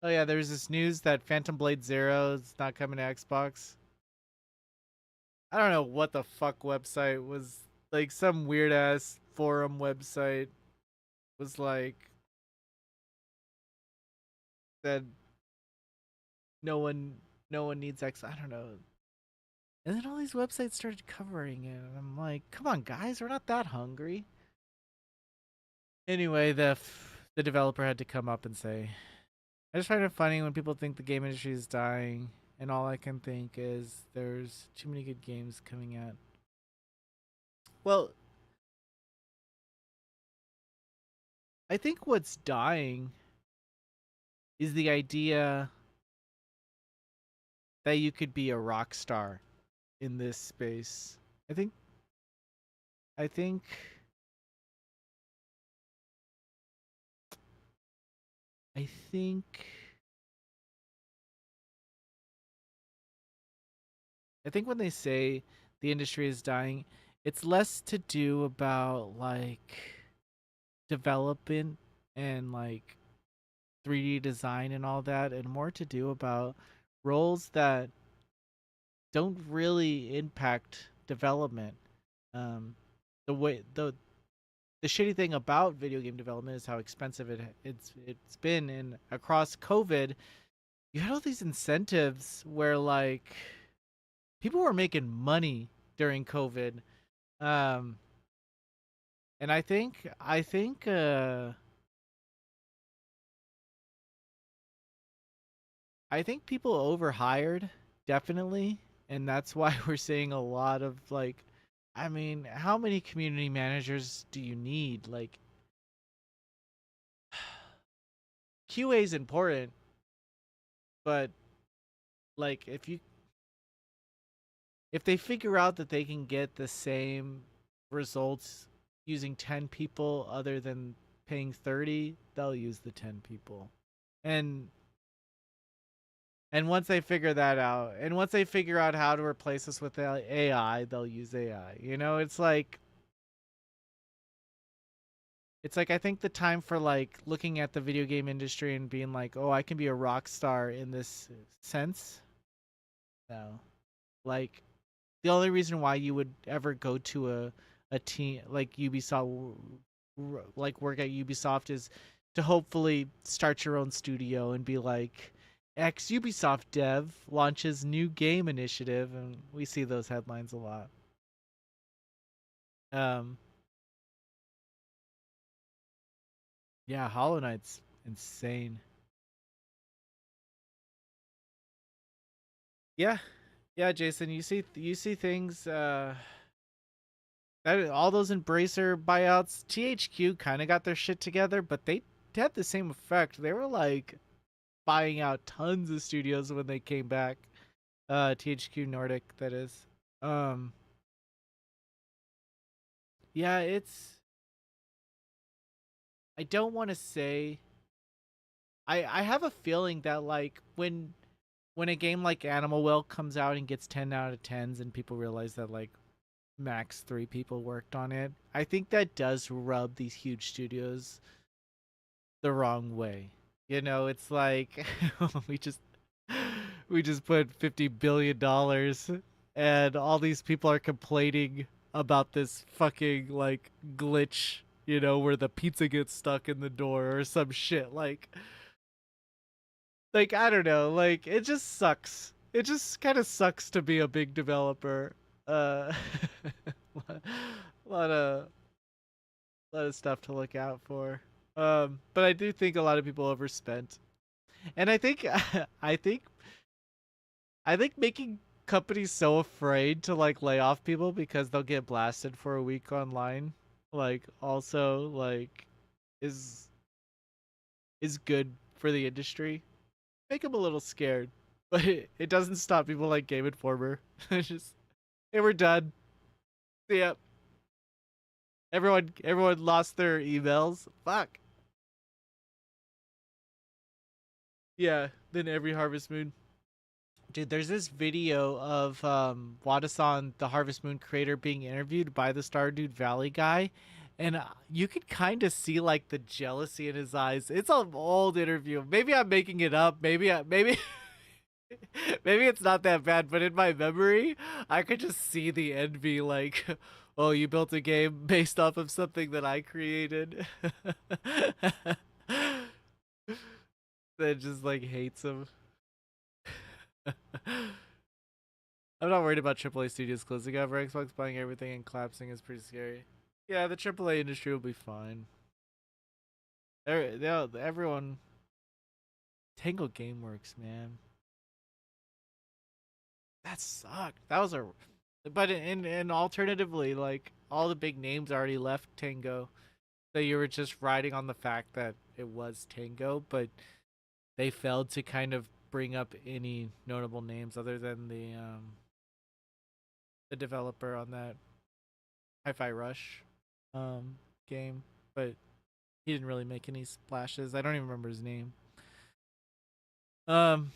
Oh yeah, there's this news that Phantom Blade Zero is not coming to Xbox. I don't know what the fuck website was, like some weird ass forum website was like that no one no one needs X. I don't know. And then all these websites started covering it, and I'm like, come on, guys, we're not that hungry. Anyway, the developer had to come up and say, I just find it funny when people think the game industry is dying, and all I can think is there's too many good games coming out. Well, I think what's dying is the idea that you could be a rock star in this space. I think I think I think I think when they say the industry is dying, it's less to do about like development and like 3D design and all that, and more to do about roles that don't really impact development. Um, the way the shitty thing about video game development is how expensive it's been, and across COVID, you had all these incentives where like people were making money during COVID. Um, and I think people overhired, definitely, and that's why we're seeing a lot of like, I mean, how many community managers do you need? Like, QA is important, but like if they figure out that they can get the same results using 10 people other than paying 30, they'll use the 10 people. And once they figure that out, and once they figure out how to replace us with AI, they'll use AI. You know, it's like I think the time for like looking at the video game industry and being like, "Oh, I can be a rock star in this sense." No. Like the only reason why you would ever go to a team like Ubisoft, like work at Ubisoft, is to hopefully start your own studio and be like, ex Ubisoft dev launches new game initiative, and we see those headlines a lot. Um, yeah, Hollow Knight's insane. Yeah, yeah, Jason, you see things. That all those Embracer buyouts, THQ kind of got their shit together, but they had the same effect. They were like buying out tons of studios when they came back. THQ Nordic, that is. Um, yeah, it's. I don't want to say. I have a feeling that like when a game like Animal Well comes out and gets 10 out of 10s and people realize that like max 3 people worked on it, I think that does rub these huge studios the wrong way. You know, it's like we just we just put $50 billion and all these people are complaining about this fucking like glitch, you know, where the pizza gets stuck in the door or some shit like I don't know, like it just sucks. It just kind of sucks to be a big developer. Uh a lot of stuff to look out for. But I do think a lot of people overspent. And I think I think I think making companies so afraid to like lay off people because they'll get blasted for a week online, like also like is good for the industry. Make them a little scared, but it doesn't stop people like Game Informer. It's just, hey, we're done. Yep. Everyone lost their emails. Fuck. Yeah. Then every Harvest Moon. Dude, there's this video of Wadasan, the Harvest Moon creator, being interviewed by the Stardew Valley guy, and you could kind of see like the jealousy in his eyes. It's an old interview. Maybe I'm making it up. Maybe maybe it's not that bad. But in my memory, I could just see the envy. Like, oh, you built a game based off of something that I created. That just like hates him. I'm not worried about AAA studios closing. However, Xbox buying everything and collapsing is pretty scary. Yeah, the AAA industry will be fine. Everyone, Tango Gameworks, man, that sucked. That was a, but in alternatively, like all the big names already left Tango, so you were just riding on the fact that it was Tango, but they failed to kind of bring up any notable names other than the developer on that Hi-Fi Rush game, but he didn't really make any splashes. I don't even remember his name. Um,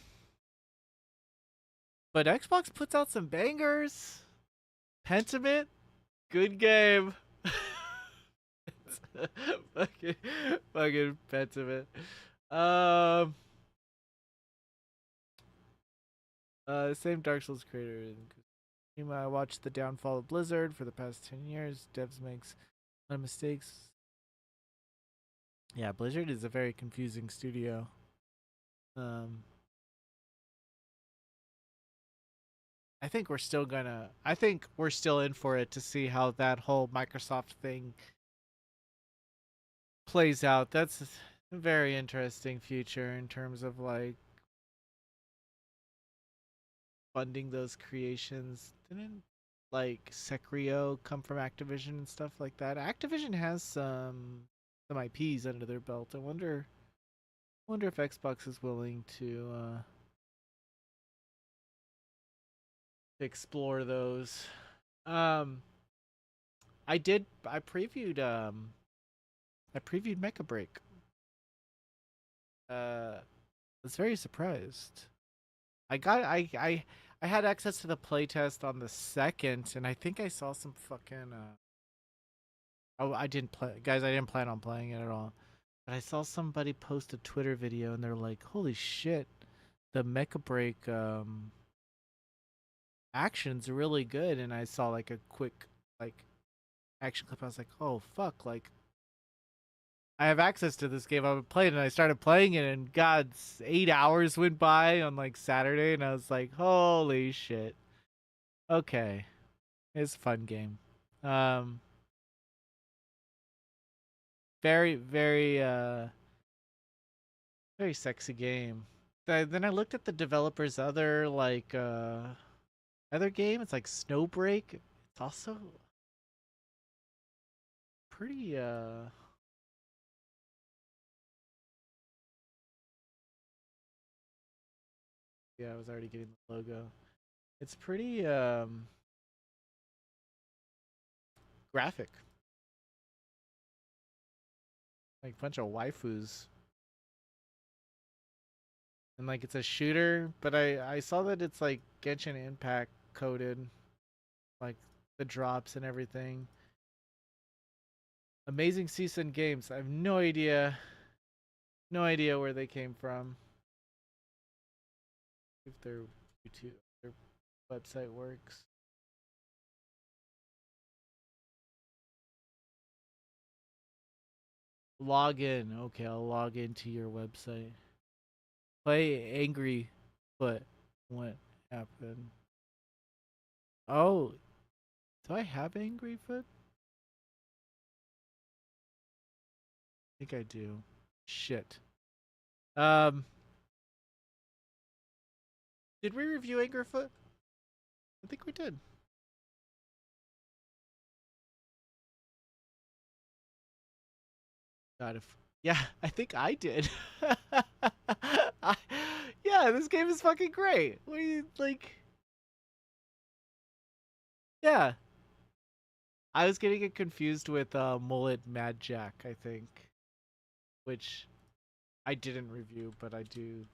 but Xbox puts out some bangers. Pentiment, good game. fucking, fucking Pentiment. Um. Same Dark Souls creator. I watched the downfall of Blizzard for the past 10 years. Devs makes a lot of mistakes. Yeah, Blizzard is a very confusing studio. Um, I think we're still gonna. I think we're still in for it to see how that whole Microsoft thing plays out. That's a very interesting future in terms of like funding those creations. Didn't like Sekiro come from Activision and stuff like that? Activision has some IPs under their belt. I wonder if Xbox is willing to explore those. Um, I previewed Mecha Break. I was very surprised. I had access to the playtest on the second, and I think I saw some fucking oh, I didn't play, guys. I didn't plan on playing it at all. But I saw somebody post a Twitter video, and they're like, "Holy shit, the Mecha Break action's really good." And I saw like a quick like action clip. I was like, "Oh fuck!" Like I have access to this game. I would play it, and I started playing it, and God, 8 hours went by on like Saturday, and I was like, "Holy shit!" Okay, it's a fun game. Um, very, very, very sexy game. Then I looked at the developer's other game. It's like Snowbreak. It's also pretty yeah, I was already getting the logo. It's pretty graphic. Like a bunch of waifus. And like it's a shooter, but I saw that it's like Genshin Impact coded, like the drops and everything. Amazing Season Games. I have no idea where they came from. If their website works. Log in. Okay, I'll log into your website. Play Angry Foot. What happened? Oh, do I have Angry Foot? I think I do. Shit. Um, did we review Angry Foot? I think we did. God, if yeah, I think I did. I, yeah, this game is fucking great. What do you like? Yeah, I was getting it confused with Mullet Mad Jack, I think, which I didn't review, but I did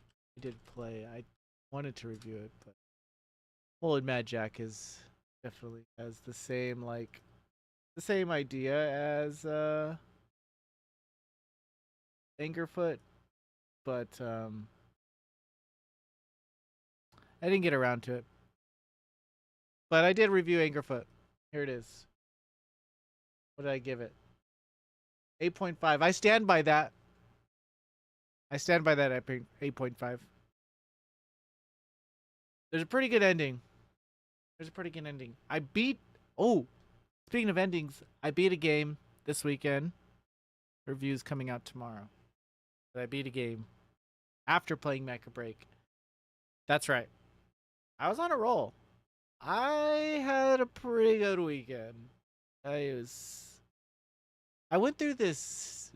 play. I wanted to review it, but Mullet Mad Jack is definitely has the same idea as Angerfoot, but I didn't get around to it. But I did review Angerfoot. Here it is. What did I give it? 8.5. I stand by that. I stand by that 8.5. There's a pretty good ending. There's a pretty good ending. I beat. Oh, speaking of endings, I beat a game this weekend. Reviews coming out tomorrow. But I beat a game after playing Mecha Break. That's right. I was on a roll. I had a pretty good weekend. I was. I went through this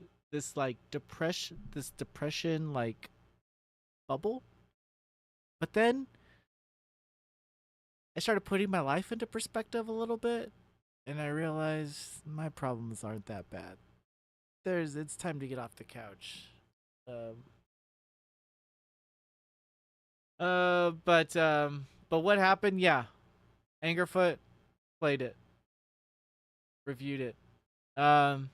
like depression like bubble, but then I started putting my life into perspective a little bit, and I realized my problems aren't that bad. It's time to get off the couch. Um, but what happened? Yeah, Angerfoot played it, reviewed it. Um,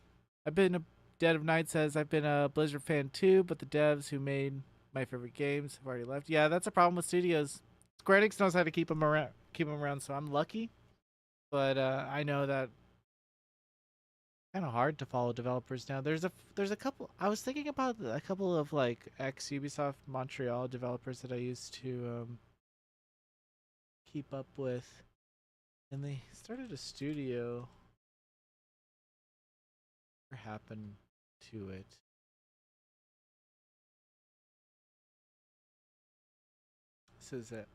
I've been Dead of Night says, I've been a Blizzard fan too, but the devs who made my favorite games have already left. Yeah, that's a problem with studios. Square Enix knows how to keep them around, so I'm lucky. But I know that kind of hard to follow developers now. There's a couple. I was thinking about a couple of like ex Ubisoft Montreal developers that I used to keep up with, and they started a studio. What happened to it? This is it.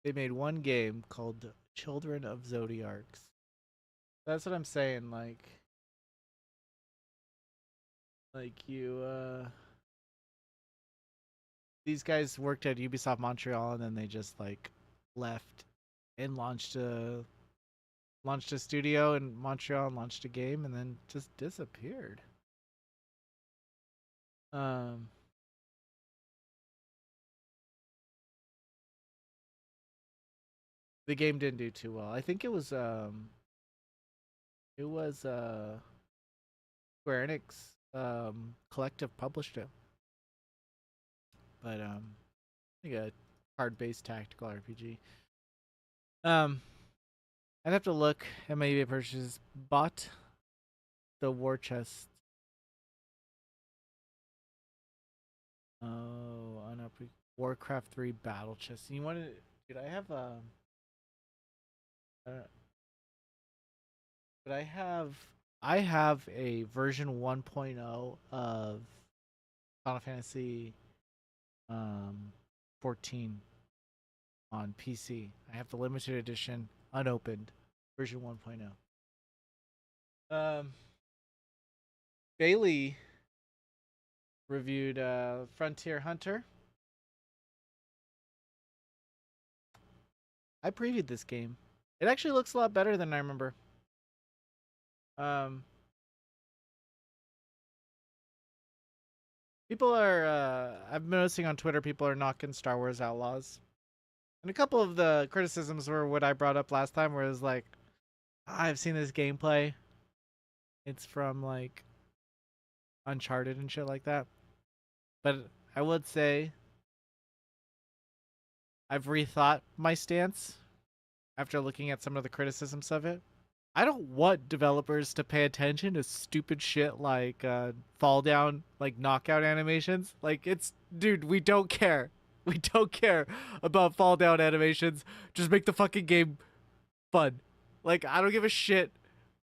They made one game called Children of Zodiarcs. That's what I'm saying. Like you. These guys worked at Ubisoft Montreal, and then they just like left and launched a studio in Montreal and launched a game, and then just disappeared. Um, the game didn't do too well. I think it was Square Enix Collective published it, but I think a card-based tactical RPG. Um, I'd have to look at maybe purchases. Bought the war chest. Oh, on up Warcraft 3 battle chest. You wanted, dude? Uh, but I have a version 1.0 of Final Fantasy 14 on PC. I have the limited edition unopened version 1.0. Bailey reviewed Frontier Hunter. I previewed this game. It actually looks a lot better than I remember. Um, People are. I've been noticing on Twitter, people are knocking Star Wars Outlaws, and a couple of the criticisms were what I brought up last time, where it was like, I've seen this gameplay. It's from like Uncharted and shit like that. But I would say I've rethought my stance after looking at some of the criticisms of it. I don't want developers to pay attention to stupid shit like fall down, like knockout animations. Like it's, dude, we don't care. We don't care about fall down animations. Just make the fucking game fun. Like I don't give a shit.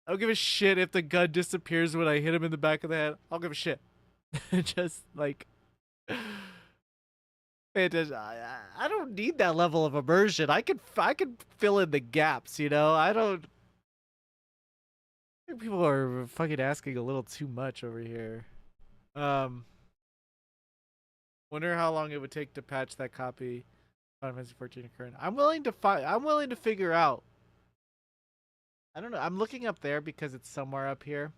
I don't give a shit if the gun disappears when I hit him in the back of the head. I'll give a shit. Just like I don't need that level of immersion. I could fill in the gaps, you know. I don't think people are fucking asking a little too much over here. Um, Wonder how long it would take to patch that copy Final Fantasy 14 current. I'm willing to figure out. I don't know. I'm looking up there because it's somewhere up here,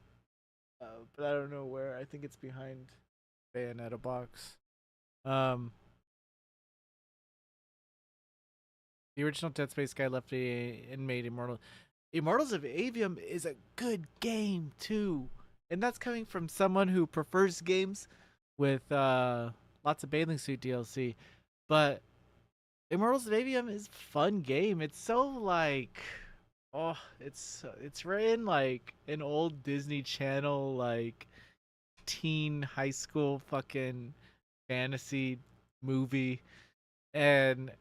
but I don't know where. I think it's behind Bayonetta box. Um, the original Dead Space guy left and made Immortal. Immortals of Avium is a good game too, and that's coming from someone who prefers games with lots of bathing suit DLC. But Immortals of Avium is a fun game. It's so like, oh, it's right in like an old Disney Channel like teen high school fucking fantasy movie, and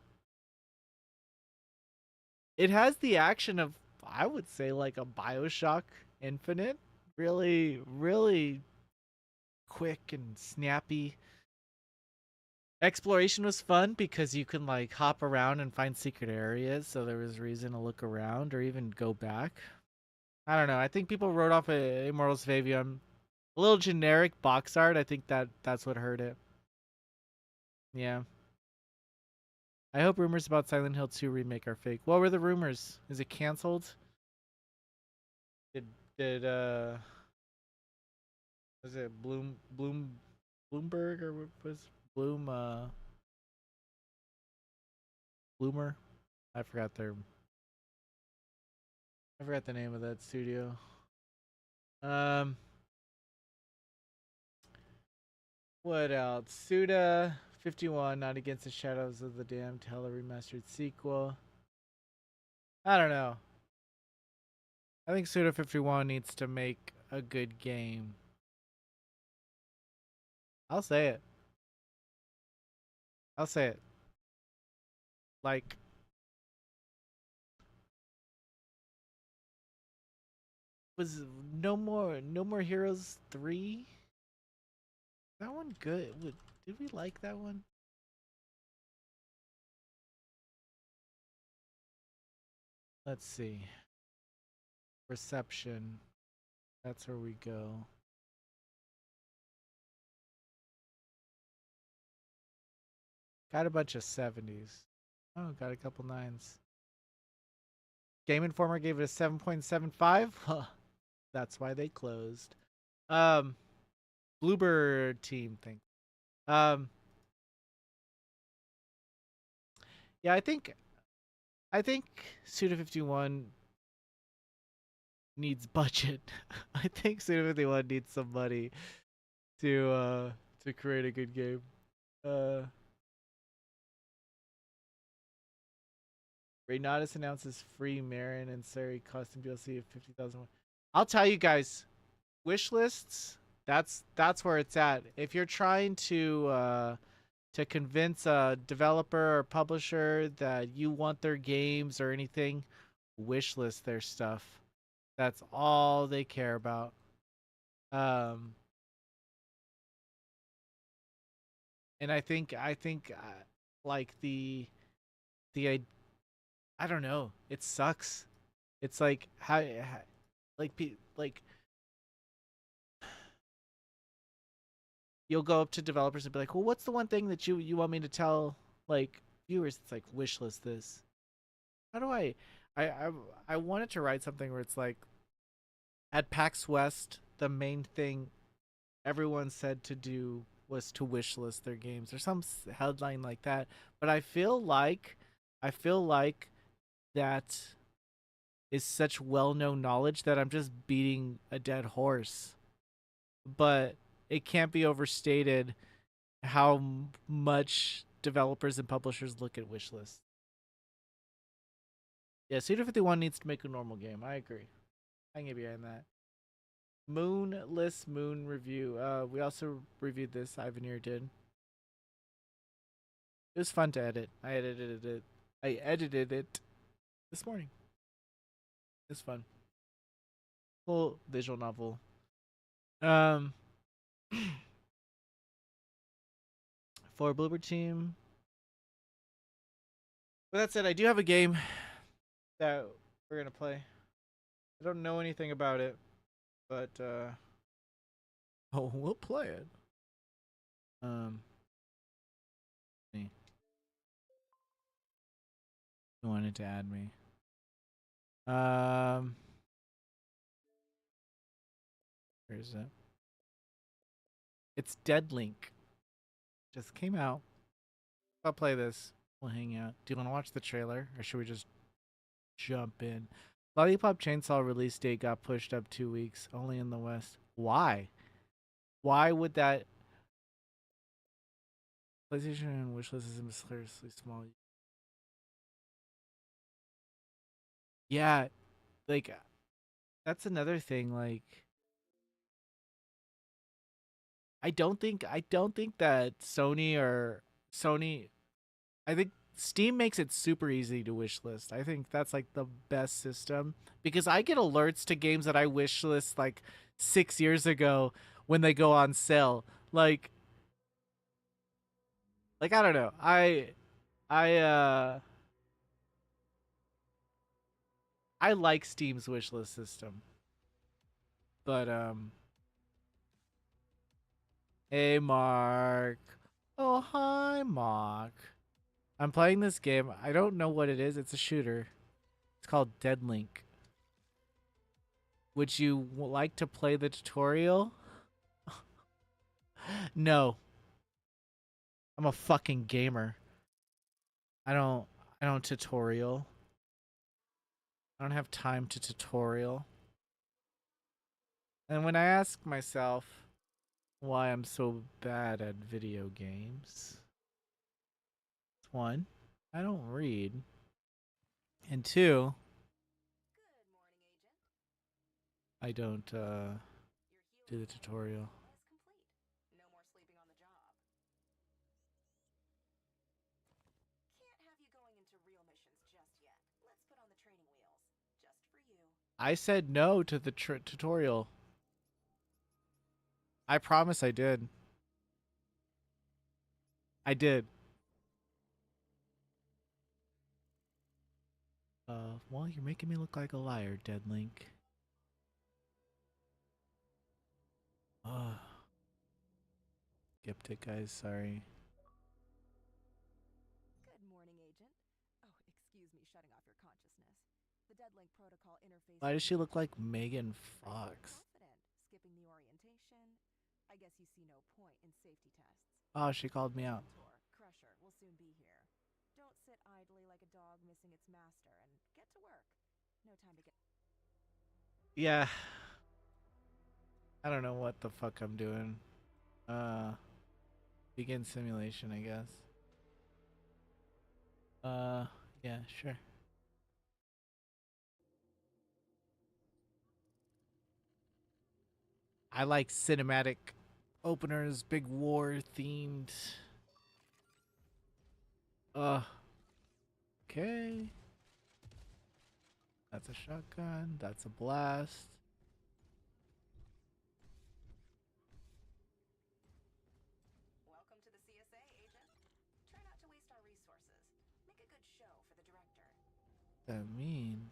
it has the action of, I would say, like a BioShock Infinite. Really, really quick and snappy. Exploration was fun because you can like hop around and find secret areas, so there was reason to look around or even go back. I don't know. I think people wrote off Immortals of Avium. A little generic box art. I think that's what hurt it. Yeah. I hope rumors about Silent Hill 2 remake are fake. What were the rumors? Is it canceled? Did did was it Bloomberg, or what was Bloom Bloomer? I forgot the name of that studio. Um, what else? Suda 51, Not Against the Shadows of the Damned, Hella remastered sequel. I don't know. I think Suda 51 needs to make a good game. I'll say it. I'll say it. Like, was No More Heroes 3? That one good? Did we like that one? Let's see. Reception. That's where we go. Got a bunch of 70s. Oh, got a couple 9s. Game Informer gave it a 7.75. Huh. That's why they closed. Um, Bluebird team thing. Um, yeah, I think Suda 51 needs budget. I think Suda 51 needs some money to create a good game. Uh, Reynaudis announces free Marin and Sari custom DLC of 50,000. I'll tell you guys, wish lists. That's where it's at. If you're trying to convince a developer or publisher that you want their games or anything, wish list their stuff. That's all they care about. Um, and I think like the I don't know. It sucks. It's like how like you'll go up to developers and be like, "Well, what's the one thing that you want me to tell like viewers?" It's like wish list this. How do I I I wanted to write something where it's like at PAX West, the main thing everyone said to do was to wish list their games or some headline like that. But I feel like that is such well-known knowledge that I'm just beating a dead horse. But it can't be overstated how much developers and publishers look at wish lists. Yeah, Suda 51 needs to make a normal game. I agree. I can get behind that. Moonless Moon review. We also reviewed this. Ivanir did. It was fun to edit. I edited it this morning. It's fun. Cool visual novel. Um, for Bloober Team. But that's it. I do have a game that we're gonna play. I don't know anything about it, but oh, we'll play it. Um, me. You wanted to add me. Um, where is it? It's Dead Link. Just came out. I'll play this. We'll hang out. Do you want to watch the trailer, or should we just jump in? Lollipop Chainsaw release date got pushed up 2 weeks, only in the West. Why? Why would that? PlayStation and wishlist is mysteriously small. Yeah, like that's another thing. Like, I don't think that Sony. I think Steam makes it super easy to wishlist. I think that's like the best system because I get alerts to games that I wishlist like 6 years ago when they go on sale. Like I don't know. I I like Steam's wishlist system. But hey Mark. Oh hi Mark. I'm playing this game. I don't know what it is. It's a shooter. It's called Dead Link. Would you like to play the tutorial? No. I'm a fucking gamer. I don't I don't tutorial. I don't have time to tutorial. And when I ask myself why I'm so bad at video games, one, I don't read, and two, I don't do the tutorial. I said no to the tutorial. I promise I did. I did. Well, you're making me look like a liar, Dead Link. Skipped it, guys. Sorry. Why does she look like Megan Fox? Oh, she called me out. Yeah. I don't know what the fuck I'm doing. Begin simulation, I guess. Yeah, sure. I like cinematic openers, big war themed. Okay. That's a shotgun. That's a blast. That mean?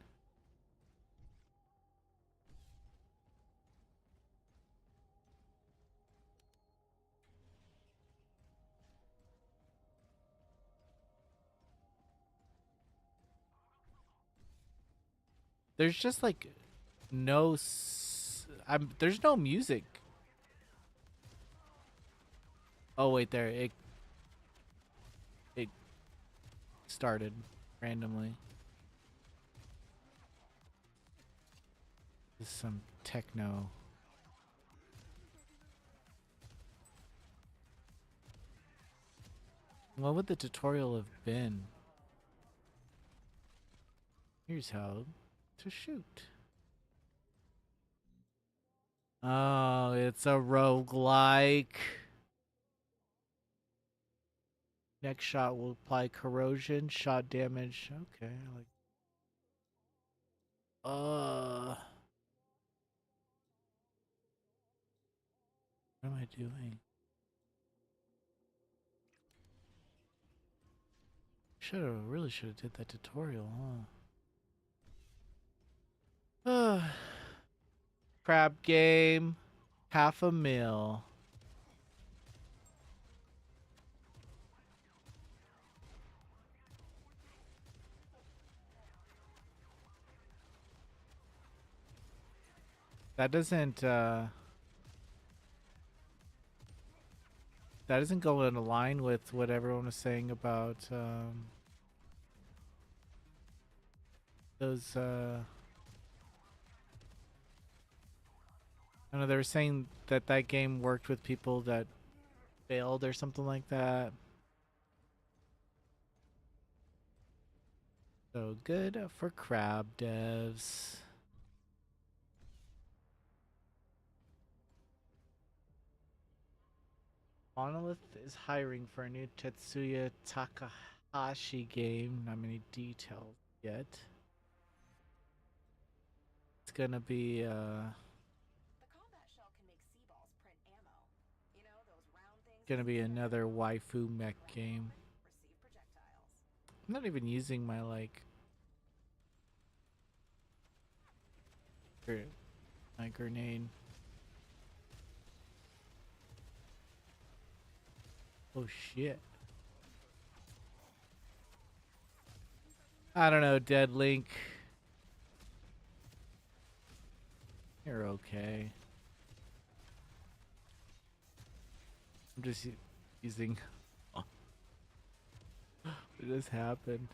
There's just like no there's no music. Oh wait, there it started randomly. This is some techno. What would the tutorial have been? Here's how to shoot. Oh, it's a roguelike. Next shot will apply corrosion, shot damage. Okay, like what am I doing? Really should have did that tutorial, huh? Crab game, $500,000. That doesn't go in line with what everyone was saying about those I don't know, they were saying that that game worked with people that failed or something like that. So good for crab devs. Monolith is hiring for a new Tetsuya Takahashi game. Not many details yet. It's gonna be gonna be another waifu mech game. I'm not even using my like my grenade. Oh shit. I don't know, Dead Link. You're okay. I'm just using. Oh. What just happened?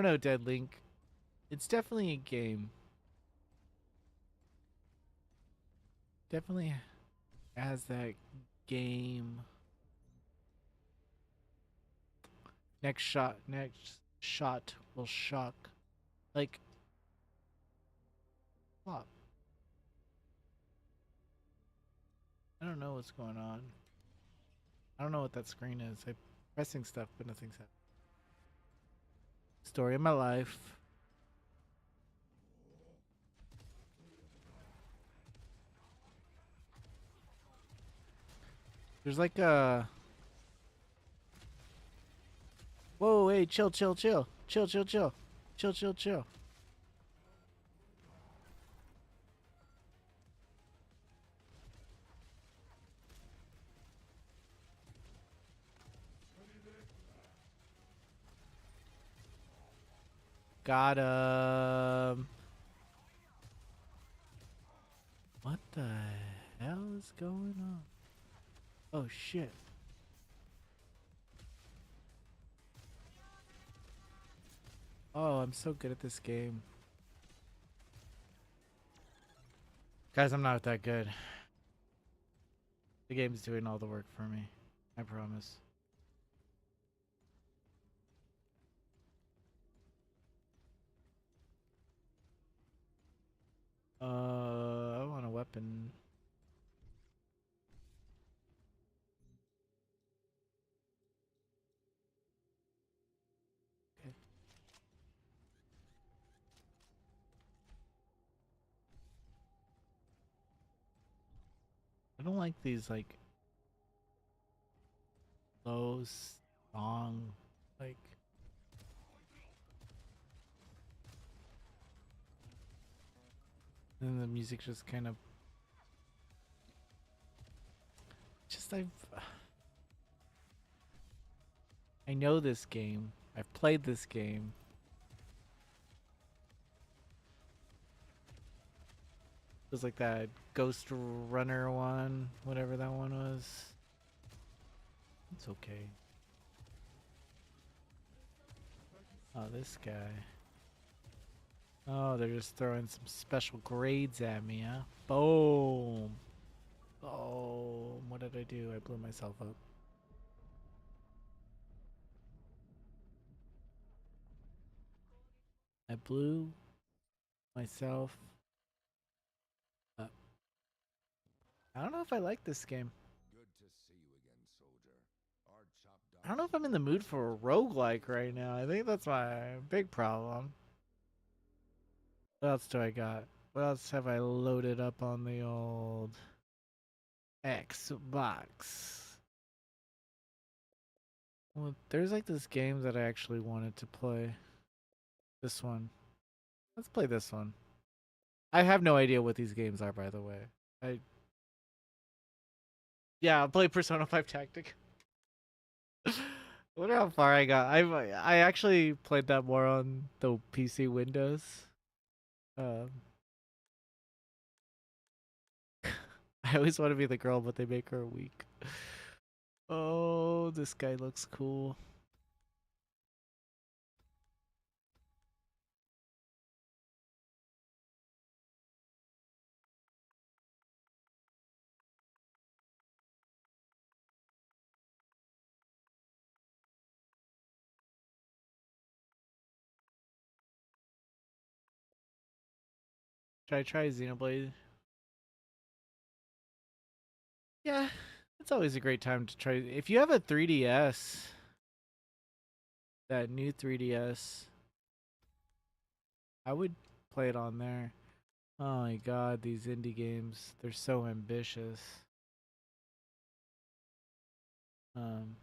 know, Dead Link. It's definitely a game. Definitely has that game. Next shot will shock. Like, flop. I don't know what's going on. I don't know what that screen is. I'm pressing stuff, but nothing's happening. Story of my life. There's like a... Whoa, hey, chill, chill, chill. Chill, chill, chill. Chill, chill, chill. Got him. What the hell is going on? Oh, shit. Oh, I'm so good at this game. Guys, I'm not that good. The game's doing all the work for me. I promise. I want a weapon. Okay. I don't like these, like, low song, like... And the music just kind of... Just, I know this game. I've played this game. It was like that Ghost Runner one, whatever that one was. It's okay. Oh, this guy. Oh, they're just throwing some special grades at me, huh? Boom. Oh, what did I do? I blew myself up. I blew myself up. I don't know if I like this game. Good to see you again, soldier. Our chopped I don't know if I'm in the mood for a roguelike right now. I think that's my big problem. What else do I got? What else have I loaded up on the old Xbox? Well, there's like this game that I actually wanted to play. This one. Let's play this one. I have no idea what these games are, by the way. I Yeah, I'll play Persona 5 Tactic. I wonder how far I got. I actually played that more on the PC Windows. Um, I always want to be the girl, but they make her weak. Oh, this guy looks cool. Should I try Xenoblade? Yeah, it's always a great time to try. If you have a 3DS, that new 3DS, I would play it on there. Oh my god, these indie games, they're so ambitious. Um,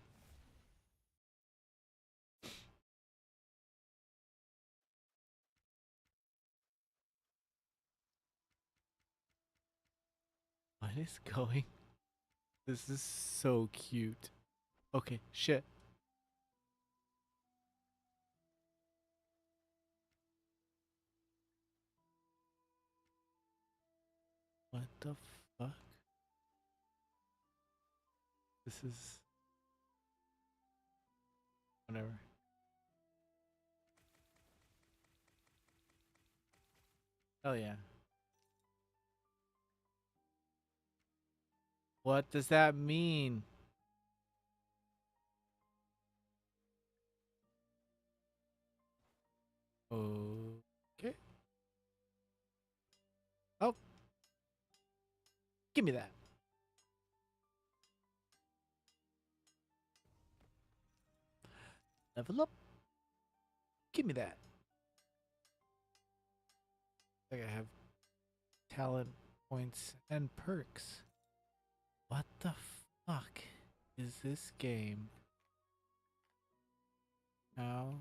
what is going? This is so cute. Okay, shit. What the fuck? This is whatever. Hell yeah. What does that mean? Okay. Oh, give me that. Level up. Give me that. I think I have talent points and perks. What the fuck is this game? How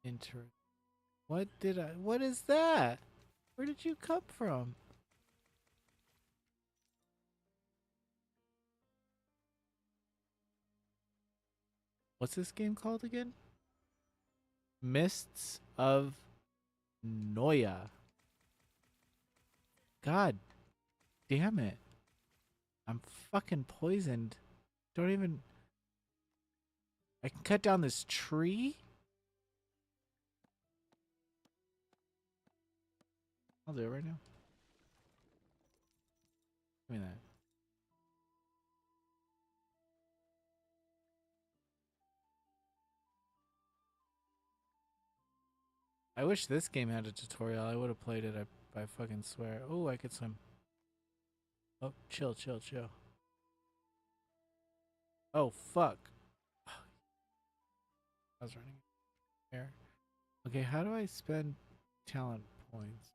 interesting. What is that? Where did you come from? What's this game called again? Mists of Noia. God damn it. I'm fucking poisoned. Don't even... I can cut down this tree? I'll do it right now. Give me that. I wish this game had a tutorial. I would have played it. I fucking swear. Oh, I could swim. Oh, chill, chill, chill. Oh, fuck. I was running here. Okay, how do I spend talent points?